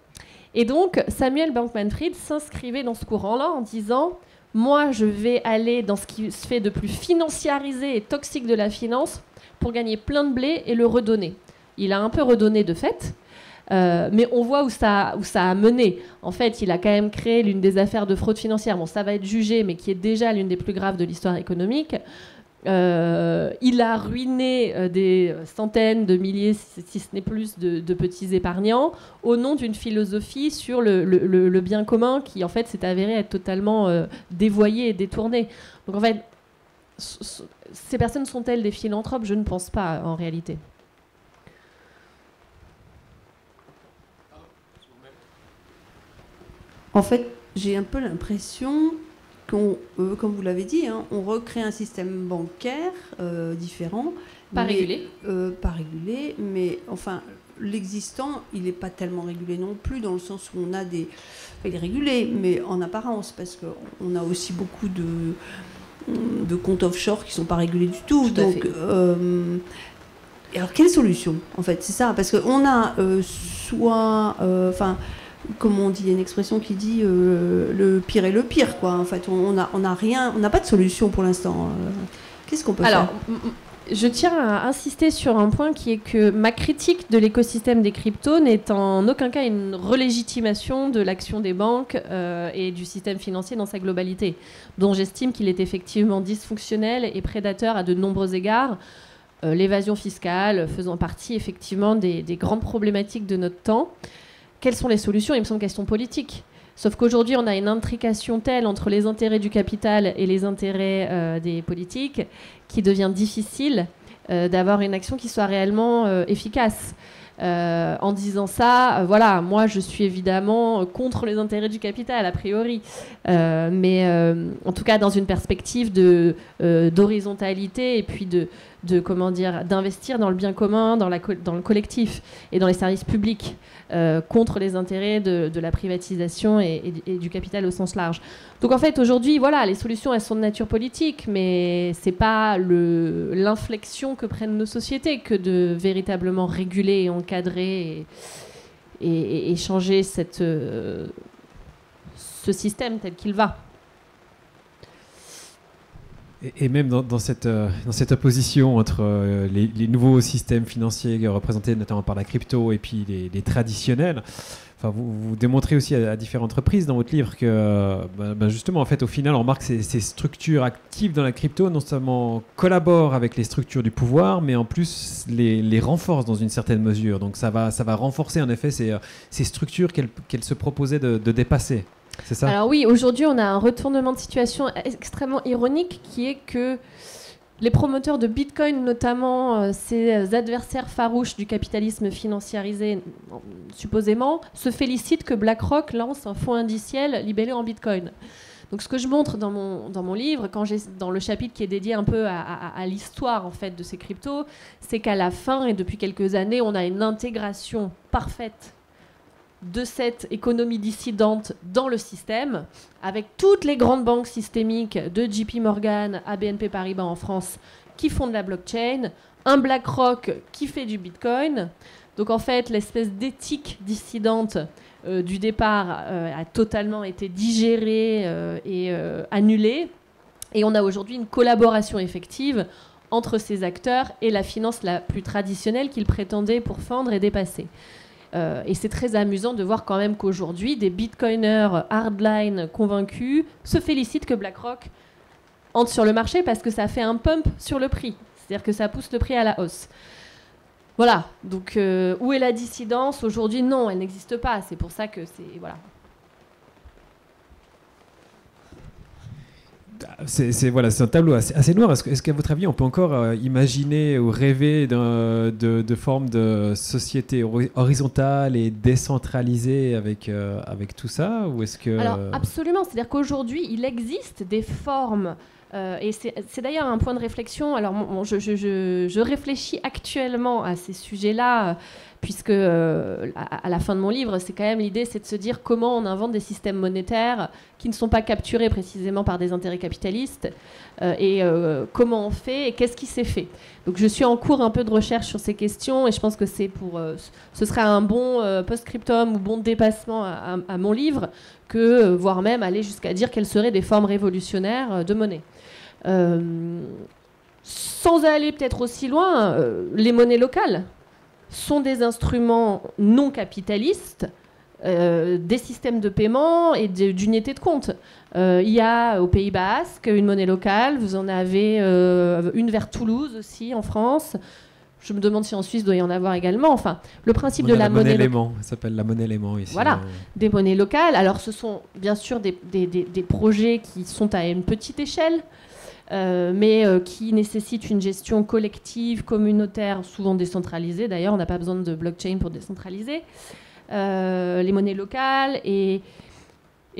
Et donc, Samuel Bankman-Fried s'inscrivait dans ce courant-là en disant « Moi, je vais aller dans ce qui se fait de plus financiarisé et toxique de la finance pour gagner plein de blé et le redonner. » Il a un peu redonné de fait, mais on voit où ça a mené. En fait, il a quand même créé l'une des affaires de fraude financière, bon, ça va être jugé, mais qui est déjà l'une des plus graves de l'histoire économique. Il a ruiné des centaines de milliers, si ce n'est plus, de petits épargnants au nom d'une philosophie sur le bien commun qui, en fait, s'est avérée être totalement dévoyée et détournée. Donc, en fait, ces personnes sont-elles des philanthropes ? Je ne pense pas, en réalité. En fait, j'ai un peu l'impression comme vous l'avez dit, hein, on recrée un système bancaire différent. Pas régulé. Pas régulé, mais enfin, l'existant, il n'est pas tellement régulé non plus, dans le sens où on a des... Il est régulé, mais en apparence, parce qu'on a aussi beaucoup de comptes offshore qui ne sont pas régulés du tout. Donc, alors, quelle solution, en fait ? C'est ça, parce qu'on a soit... comme on dit, il y a une expression qui dit le pire est le pire, quoi. En fait, on n'a rien, on n'a pas de solution pour l'instant. Qu'est-ce qu'on peut faire ? Je tiens à insister sur un point qui est que ma critique de l'écosystème des cryptos n'est en aucun cas une relégitimation de l'action des banques et du système financier dans sa globalité, dont j'estime qu'il est effectivement dysfonctionnel et prédateur à de nombreux égards. L'évasion fiscale faisant partie effectivement des grandes problématiques de notre temps. Quelles sont les solutions ? Il me semble qu'elles sont politiques. Sauf qu'aujourd'hui, on a une intrication telle entre les intérêts du capital et les intérêts des politiques qui devient difficile d'avoir une action qui soit réellement efficace. En disant ça, voilà, moi je suis évidemment contre les intérêts du capital, a priori. Mais en tout cas, dans une perspective d'horizontalité et puis d'investir dans le bien commun, dans le collectif et dans les services publics. Contre les intérêts de la privatisation et du capital au sens large. Donc en fait, aujourd'hui, voilà, les solutions, elles sont de nature politique, mais c'est pas l'inflexion que prennent nos sociétés que de véritablement réguler et encadrer et changer ce système tel qu'il va. Et même dans cette opposition entre les nouveaux systèmes financiers représentés notamment par la crypto et puis les traditionnels, enfin, vous démontrez aussi à différentes reprises dans votre livre que justement, en fait, au final, on remarque que ces structures actives dans la crypto non seulement collaborent avec les structures du pouvoir, mais en plus les renforcent dans une certaine mesure. Donc ça va renforcer en effet ces structures qu'elles se proposaient de dépasser. C'est ça ? Alors oui, aujourd'hui, on a un retournement de situation extrêmement ironique qui est que les promoteurs de Bitcoin, notamment ces adversaires farouches du capitalisme financiarisé, supposément, se félicitent que BlackRock lance un fonds indiciel libellé en Bitcoin. Donc ce que je montre dans mon livre, dans le chapitre qui est dédié un peu à l'histoire en fait, de ces cryptos, c'est qu'à la fin, et depuis quelques années, on a une intégration parfaite de cette économie dissidente dans le système, avec toutes les grandes banques systémiques de JP Morgan à BNP Paribas en France qui font de la blockchain, un BlackRock qui fait du Bitcoin. Donc en fait, l'espèce d'éthique dissidente du départ a totalement été digérée et annulée. Et on a aujourd'hui une collaboration effective entre ces acteurs et la finance la plus traditionnelle qu'ils prétendaient pourfendre et dépasser. Et c'est très amusant de voir quand même qu'aujourd'hui, des bitcoiners hardline convaincus se félicitent que BlackRock entre sur le marché parce que ça fait un pump sur le prix. C'est-à-dire que ça pousse le prix à la hausse. Voilà. Donc, où est la dissidence? Aujourd'hui, non, elle n'existe pas. C'est pour ça que c'est... Voilà. C'est un tableau assez noir. Est-ce qu'à votre avis, on peut encore imaginer ou rêver de formes de société horizontale et décentralisée avec tout ça, ou est-ce que... Alors, absolument. C'est-à-dire qu'aujourd'hui, il existe des formes, et c'est d'ailleurs un point de réflexion. Alors, je réfléchis actuellement à ces sujets-là, puisque à la fin de mon livre, c'est quand même l'idée, c'est de se dire comment on invente des systèmes monétaires qui ne sont pas capturés précisément par des intérêts capitalistes, et comment on fait et qu'est-ce qui s'est fait. Donc je suis en cours un peu de recherche sur ces questions, et je pense que ce serait un bon post-scriptum ou bon dépassement à mon livre, que voire même aller jusqu'à dire quelles seraient des formes révolutionnaires de monnaie. Sans aller peut-être aussi loin, les monnaies locales sont des instruments non capitalistes, des systèmes de paiement et d'unités de compte. Il y a au Pays Basque une monnaie locale, vous en avez une vers Toulouse aussi en France. Je me demande si en Suisse doit y en avoir également. Enfin, le principe de la monnaie Léman, ça s'appelle la monnaie Léman ici. Voilà, des monnaies locales. Alors ce sont bien sûr des projets qui sont à une petite échelle, mais qui nécessitent une gestion collective, communautaire, souvent décentralisée. D'ailleurs, on n'a pas besoin de blockchain pour décentraliser les monnaies locales. Et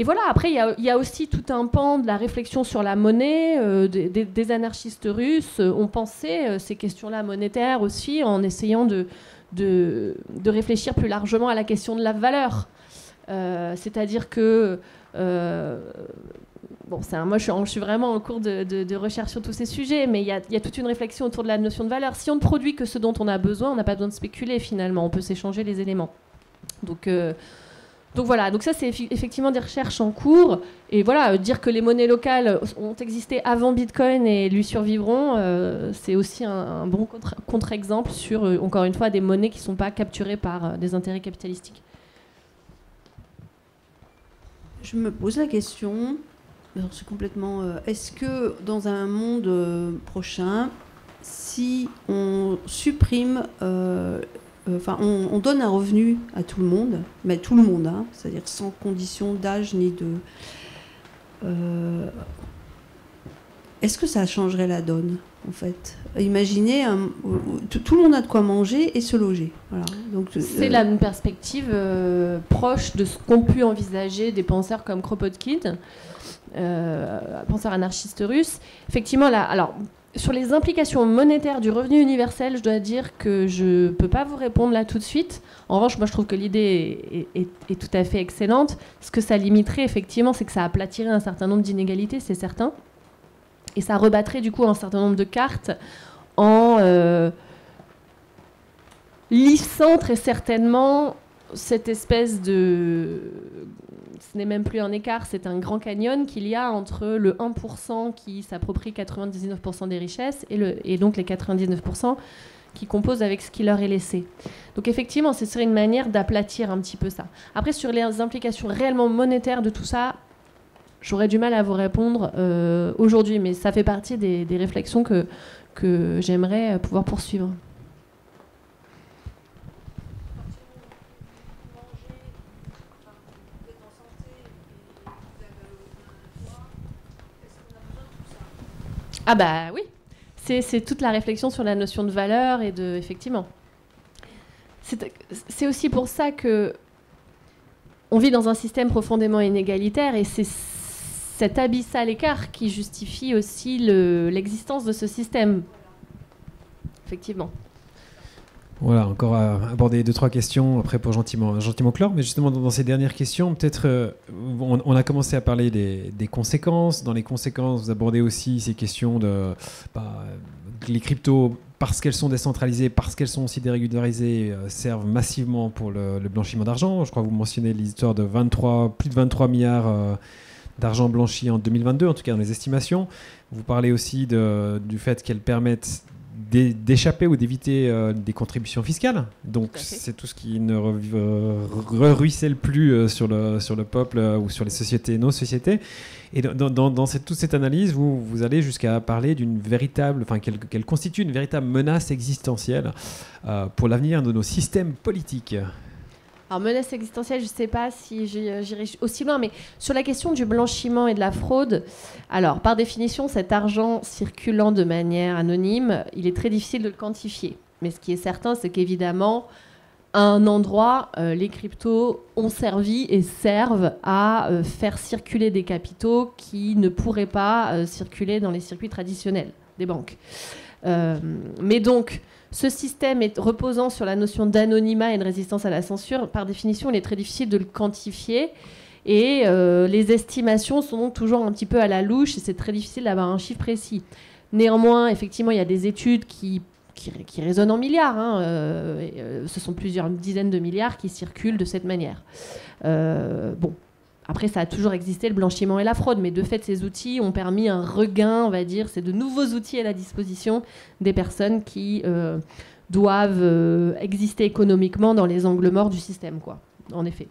voilà, après, il y a aussi tout un pan de la réflexion sur la monnaie. Des anarchistes russes ont pensé ces questions-là monétaires aussi, en essayant de réfléchir plus largement à la question de la valeur. C'est-à-dire que... moi, je suis vraiment en cours de recherche sur tous ces sujets, mais il y a toute une réflexion autour de la notion de valeur. Si on ne produit que ce dont on a besoin, on n'a pas besoin de spéculer, finalement. On peut s'échanger les éléments. Donc voilà, donc ça c'est effectivement des recherches en cours, et voilà, dire que les monnaies locales ont existé avant Bitcoin et lui survivront, c'est aussi un bon contre-exemple sur, encore une fois, des monnaies qui ne sont pas capturées par des intérêts capitalistiques. Je me pose la question, c'est complètement... est-ce que dans un monde prochain, si on supprime... on donne un revenu à tout le monde, mais tout le monde, hein, c'est-à-dire sans condition d'âge ni de... est-ce que ça changerait la donne, en fait? Imaginez, tout le monde a de quoi manger et se loger. Voilà. Donc, c'est là une perspective proche de ce qu'ont pu envisager des penseurs comme Kropotkin, penseur anarchiste russe. Effectivement, là, alors... Sur les implications monétaires du revenu universel, je dois dire que je ne peux pas vous répondre là tout de suite. En revanche, moi je trouve que l'idée est tout à fait excellente. Ce que ça limiterait, effectivement, c'est que ça aplatirait un certain nombre d'inégalités, c'est certain. Et ça rebattrait du coup un certain nombre de cartes en lissant très certainement cette espèce de... Ce n'est même plus un écart, c'est un grand canyon qu'il y a entre le 1% qui s'approprie 99% des richesses et donc les 99% qui composent avec ce qui leur est laissé. Donc effectivement, ce serait une manière d'aplatir un petit peu ça. Après, sur les implications réellement monétaires de tout ça, j'aurais du mal à vous répondre aujourd'hui, mais ça fait partie des réflexions que j'aimerais pouvoir poursuivre. Ah bah oui, c'est toute la réflexion sur la notion de valeur et de... Effectivement. C'est aussi pour ça que on vit dans un système profondément inégalitaire, et c'est cet abyssal écart qui justifie aussi l'existence de ce système. Effectivement. Voilà, encore à aborder 2-3 questions après pour gentiment clore. Mais justement, dans ces dernières questions, peut-être, on a commencé à parler des conséquences. Dans les conséquences, vous abordez aussi ces questions de les cryptos, parce qu'elles sont décentralisées, parce qu'elles sont aussi dérégularisées, servent massivement pour le blanchiment d'argent. Je crois que vous mentionnez l'histoire de plus de 23 milliards d'argent blanchi en 2022, en tout cas dans les estimations. Vous parlez aussi du fait qu'elles permettent d'échapper ou d'éviter des contributions fiscales. Donc c'est tout ce qui ne ruisselle plus sur le peuple ou sur les sociétés, nos sociétés. Et dans toute cette analyse, vous allez jusqu'à parler d'une véritable, qu'elle constitue une véritable menace existentielle pour l'avenir de nos systèmes politiques. Alors, menace existentielle, je ne sais pas si j'irai aussi loin, mais sur la question du blanchiment et de la fraude, alors, par définition, cet argent circulant de manière anonyme, il est très difficile de le quantifier. Mais ce qui est certain, c'est qu'évidemment, à un endroit, les cryptos ont servi et servent à faire circuler des capitaux qui ne pourraient pas circuler dans les circuits traditionnels des banques. Mais donc, ce système reposant sur la notion d'anonymat et de résistance à la censure, par définition, il est très difficile de le quantifier. Et les estimations sont donc toujours un petit peu à la louche et c'est très difficile d'avoir un chiffre précis. Néanmoins, effectivement, il y a des études qui résonnent en milliards. Ce sont plusieurs dizaines de milliards qui circulent de cette manière. Bon. Après, ça a toujours existé, le blanchiment et la fraude, mais de fait, ces outils ont permis un regain, on va dire, c'est de nouveaux outils à la disposition des personnes qui doivent exister économiquement dans les angles morts du système, quoi, en effet.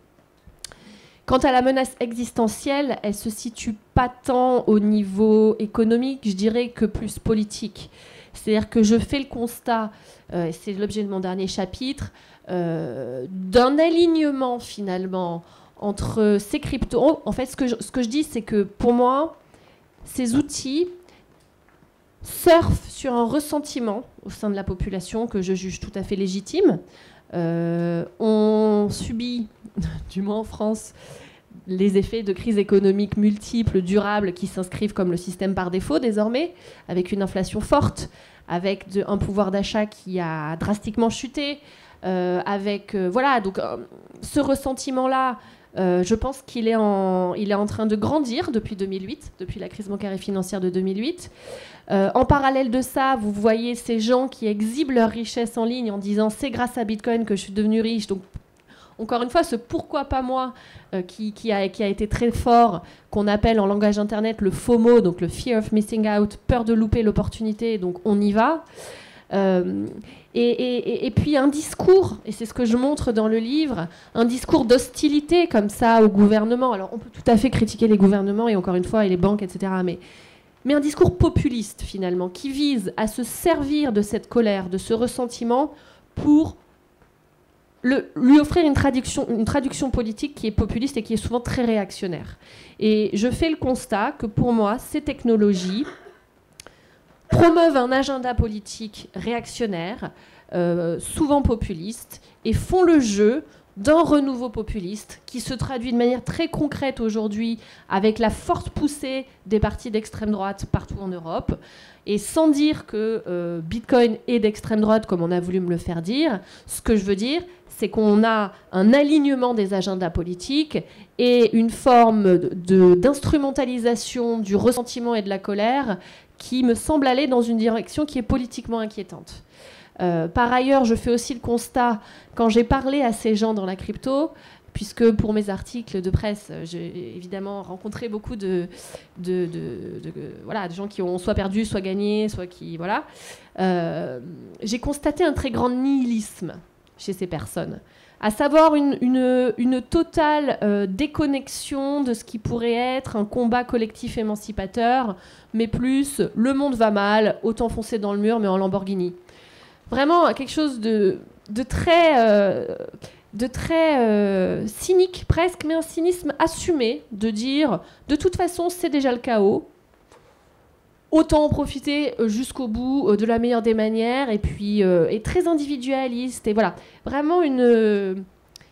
Quant à la menace existentielle, elle ne se situe pas tant au niveau économique, je dirais, que plus politique. C'est-à-dire que je fais le constat, et c'est l'objet de mon dernier chapitre, d'un alignement, finalement, entre ces cryptos. En fait, ce que je dis, c'est que pour moi, ces outils surfent sur un ressentiment au sein de la population que je juge tout à fait légitime. On subit, du moins en France, les effets de crises économiques multiples, durables, qui s'inscrivent comme le système par défaut désormais, avec une inflation forte, avec un pouvoir d'achat qui a drastiquement chuté, voilà, donc ce ressentiment-là, je pense qu'il est en train de grandir depuis 2008, depuis la crise bancaire et financière de 2008. En parallèle de ça, vous voyez ces gens qui exhibent leur richesse en ligne en disant « c'est grâce à Bitcoin que je suis devenu riche ». Donc, encore une fois, ce « pourquoi pas moi » qui a été très fort, qu'on appelle en langage internet le FOMO, donc le « fear of missing out », peur de louper l'opportunité, donc on y va. Et puis un discours, et c'est ce que je montre dans le livre, un discours d'hostilité comme ça au gouvernement. Alors on peut tout à fait critiquer les gouvernements et encore une fois et les banques, etc. Mais un discours populiste finalement qui vise à se servir de cette colère, de ce ressentiment pour lui offrir une traduction politique qui est populiste et qui est souvent très réactionnaire. Et je fais le constat que pour moi, ces technologies promeuvent un agenda politique réactionnaire, souvent populiste, et font le jeu d'un renouveau populiste qui se traduit de manière très concrète aujourd'hui avec la forte poussée des partis d'extrême droite partout en Europe. Et sans dire que Bitcoin est d'extrême droite, comme on a voulu me le faire dire, ce que je veux dire, c'est qu'on a un alignement des agendas politiques et une forme d'instrumentalisation du ressentiment et de la colère qui me semble aller dans une direction qui est politiquement inquiétante. Par ailleurs, je fais aussi le constat, quand j'ai parlé à ces gens dans la crypto, puisque pour mes articles de presse, j'ai évidemment rencontré beaucoup de gens qui ont soit perdu, soit gagné, soit qui... Voilà. J'ai constaté un très grand nihilisme chez ces personnes, à savoir une totale déconnexion de ce qui pourrait être un combat collectif émancipateur, mais plus le monde va mal, autant foncer dans le mur, mais en Lamborghini. Vraiment quelque chose de très cynique presque, mais un cynisme assumé, de dire de toute façon c'est déjà le chaos, autant en profiter jusqu'au bout de la meilleure des manières, et puis et très individualiste, et voilà, vraiment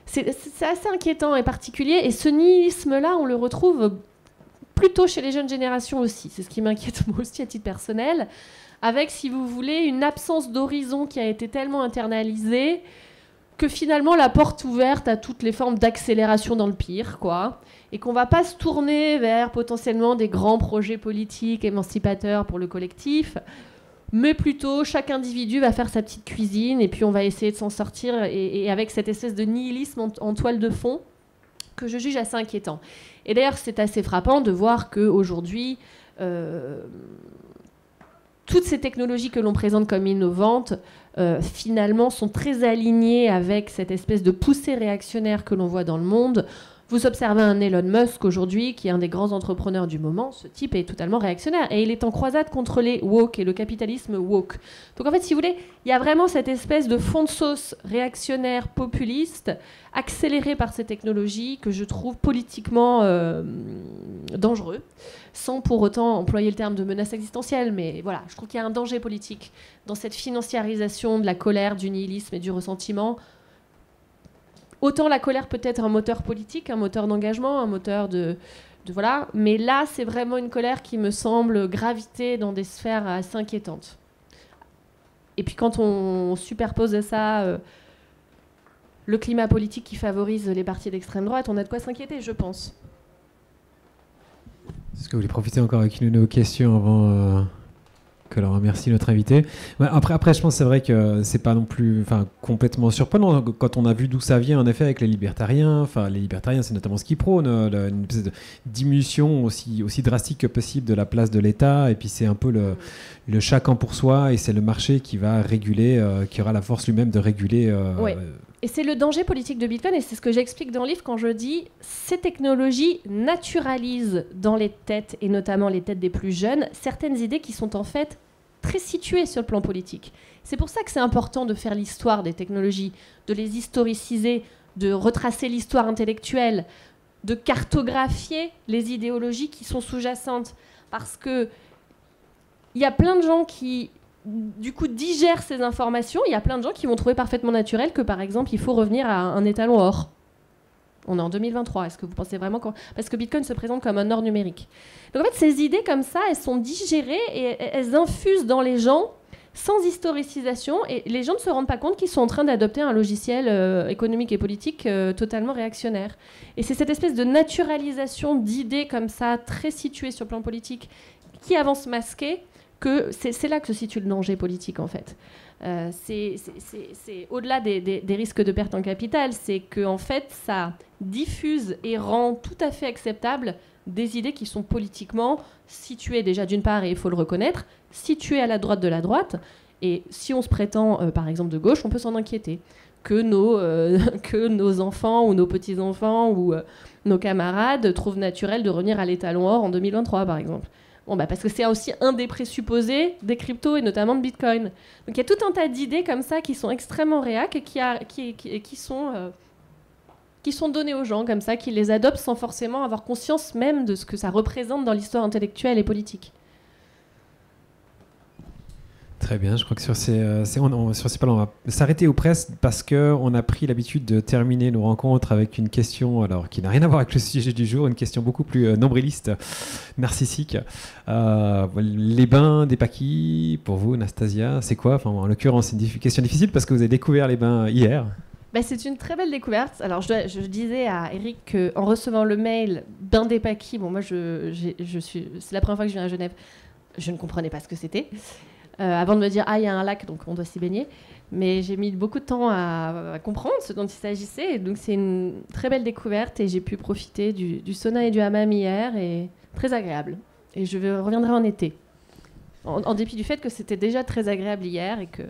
c'est assez inquiétant et particulier, et ce nihilisme-là on le retrouve plutôt chez les jeunes générations aussi, c'est ce qui m'inquiète moi aussi à titre personnel, avec, si vous voulez, une absence d'horizon qui a été tellement internalisée que finalement la porte ouverte à toutes les formes d'accélération dans le pire, quoi, et qu'on ne va pas se tourner vers potentiellement des grands projets politiques émancipateurs pour le collectif, mais plutôt chaque individu va faire sa petite cuisine et puis on va essayer de s'en sortir, et avec cette espèce de nihilisme en toile de fond que je juge assez inquiétant. Et d'ailleurs, c'est assez frappant de voir qu'aujourd'hui, toutes ces technologies que l'on présente comme innovantes, finalement, sont très alignées avec cette espèce de poussée réactionnaire que l'on voit dans le monde. Vous observez un Elon Musk aujourd'hui, qui est un des grands entrepreneurs du moment. Ce type est totalement réactionnaire. Et il est en croisade contre les woke et le capitalisme woke. Donc en fait, si vous voulez, il y a vraiment cette espèce de fond de sauce réactionnaire, populiste, accéléré par ces technologies, que je trouve politiquement dangereux, sans pour autant employer le terme de menace existentielle. Mais voilà, je trouve qu'il y a un danger politique dans cette financiarisation de la colère, du nihilisme et du ressentiment. Autant la colère peut être un moteur politique, un moteur d'engagement, un moteur de voilà, mais là c'est vraiment une colère qui me semble graviter dans des sphères assez inquiétantes. Et puis quand on superpose à ça le climat politique qui favorise les partis d'extrême droite, on a de quoi s'inquiéter, je pense. Est-ce que vous voulez profiter encore avec une de nos questions avant que l'on remercie notre invité. Ouais, après, je pense que c'est vrai que c'est pas non plus complètement surprenant quand on a vu d'où ça vient, en effet, avec les libertariens. Enfin, les libertariens, c'est notamment ce qu'ils prônent, une espèce de diminution aussi drastique que possible de la place de l'État. Et puis, c'est un peu le chacun pour soi, et c'est le marché qui va réguler, qui aura la force lui-même de réguler. Ouais. Et c'est le danger politique de Bitcoin, et c'est ce que j'explique dans le livre quand je dis ces technologies naturalisent dans les têtes, et notamment les têtes des plus jeunes, certaines idées qui sont en fait très situées sur le plan politique. C'est pour ça que c'est important de faire l'histoire des technologies, de les historiciser, de retracer l'histoire intellectuelle, de cartographier les idéologies qui sont sous-jacentes. Parce que il y a plein de gens qui du coup digèrent ces informations. Il y a plein de gens qui vont trouver parfaitement naturel que, par exemple, il faut revenir à un étalon or. On est en 2023. Est-ce que vous pensez vraiment parce que Bitcoin se présente comme un or numérique. Donc en fait, ces idées comme ça, elles sont digérées et elles infusent dans les gens sans historicisation. Et les gens ne se rendent pas compte qu'ils sont en train d'adopter un logiciel économique et politique totalement réactionnaire. Et c'est cette espèce de naturalisation d'idées comme ça, très situées sur le plan politique, qui avance masquée, que c'est là que se situe le danger politique, en fait. C'est au-delà des risques de perte en capital, c'est qu'en fait, ça diffuse et rend tout à fait acceptable des idées qui sont politiquement situées déjà d'une part, et il faut le reconnaître, situées à la droite de la droite. Et si on se prétend, par exemple, de gauche, on peut s'en inquiéter. Que nos enfants ou nos petits-enfants ou nos camarades trouvent naturel de revenir à l'étalon or en 2023, par exemple. Bon, parce que c'est aussi un des présupposés des cryptos et notamment de Bitcoin. Donc il y a tout un tas d'idées comme ça qui sont extrêmement réac et qui sont données aux gens comme ça, qui les adoptent sans forcément avoir conscience même de ce que ça représente dans l'histoire intellectuelle et politique. Très bien, je crois que sur ces paroles, on va s'arrêter aux presses parce qu'on a pris l'habitude de terminer nos rencontres avec une question qui n'a rien à voir avec le sujet du jour, une question beaucoup plus nombriliste, narcissique. Les bains des paquis, pour vous, Nastasia, c'est quoi? En l'occurrence, c'est une question difficile parce que vous avez découvert les bains hier. C'est une très belle découverte. Alors, je disais à Eric qu'en recevant le mail bain des paquis, moi, c'est la première fois que je viens à Genève, je ne comprenais pas ce que c'était. Avant de me dire, il y a un lac, donc on doit s'y baigner. Mais j'ai mis beaucoup de temps à comprendre ce dont il s'agissait. Et donc, c'est une très belle découverte. Et j'ai pu profiter du sauna et du hammam hier. Et très agréable. Et je reviendrai en été. En dépit du fait que c'était déjà très agréable hier et que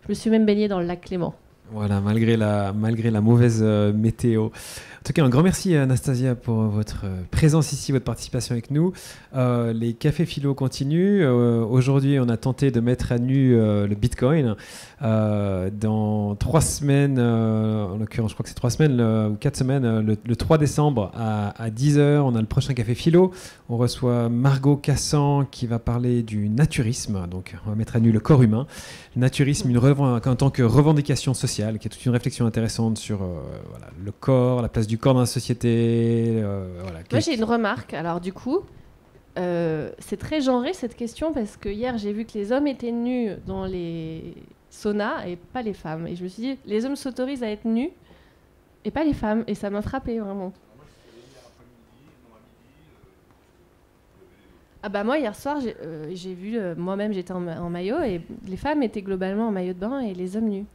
je me suis même baignée dans le lac Clément. Voilà, malgré la mauvaise météo. En tout cas, un grand merci à Anastasia pour votre présence ici, votre participation avec nous. Les cafés philo continuent. Aujourd'hui, on a tenté de mettre à nu le Bitcoin. Dans 3 semaines, en l'occurrence, je crois que c'est 3 semaines ou 4 semaines, le 3 décembre à 10h, on a le prochain café philo. On reçoit Margot Cassan qui va parler du naturisme. Donc, on va mettre à nu le corps humain. Le naturisme, en tant que revendication sociale, qui est toute une réflexion intéressante sur le corps, la place du corps dans la société. Moi, j'ai une remarque. Alors, du coup, c'est très genré cette question parce que hier, j'ai vu que les hommes étaient nus dans les saunas et pas les femmes. Et je me suis dit, les hommes s'autorisent à être nus et pas les femmes. Et ça m'a frappée, vraiment. Moi, hier soir, j'ai vu, moi-même, j'étais en maillot et les femmes étaient globalement en maillot de bain et les hommes nus.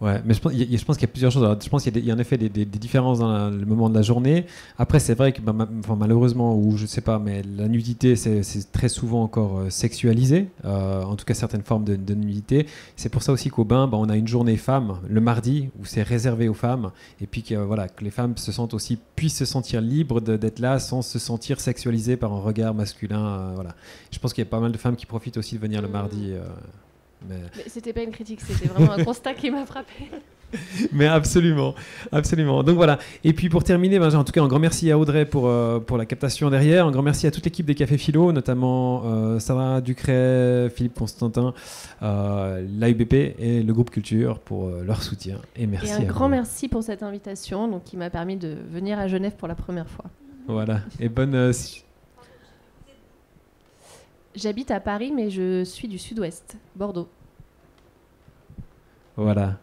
Ouais, mais je pense qu'il y a plusieurs choses. Alors, je pense qu'il y a en effet des différences dans le moment de la journée. Après, c'est vrai que malheureusement, ou je sais pas, mais la nudité, c'est très souvent encore sexualisé. En tout cas, certaines formes de nudité. C'est pour ça aussi qu'au bain, on a une journée femme le mardi où c'est réservé aux femmes. Et puis que les femmes puissent se sentir libres d'être là sans se sentir sexualisées par un regard masculin. Voilà. Je pense qu'il y a pas mal de femmes qui profitent aussi de venir le mardi. Mais c'était pas une critique, c'était vraiment un constat qui m'a frappé. Mais absolument, absolument. Donc voilà. Et puis pour terminer, en tout cas, un grand merci à Audrey pour la captation derrière. Un grand merci à toute l'équipe des Cafés Philo, notamment Sarah Ducret, Philippe Constantin, l'AUBP et le groupe Culture pour leur soutien. Et merci. Et un grand merci pour cette invitation, donc qui m'a permis de venir à Genève pour la première fois. Voilà. Et bonne. J'habite à Paris, mais je suis du sud-ouest, Bordeaux. Voilà.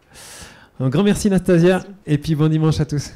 Un grand merci Nastasia, et puis bon dimanche à tous.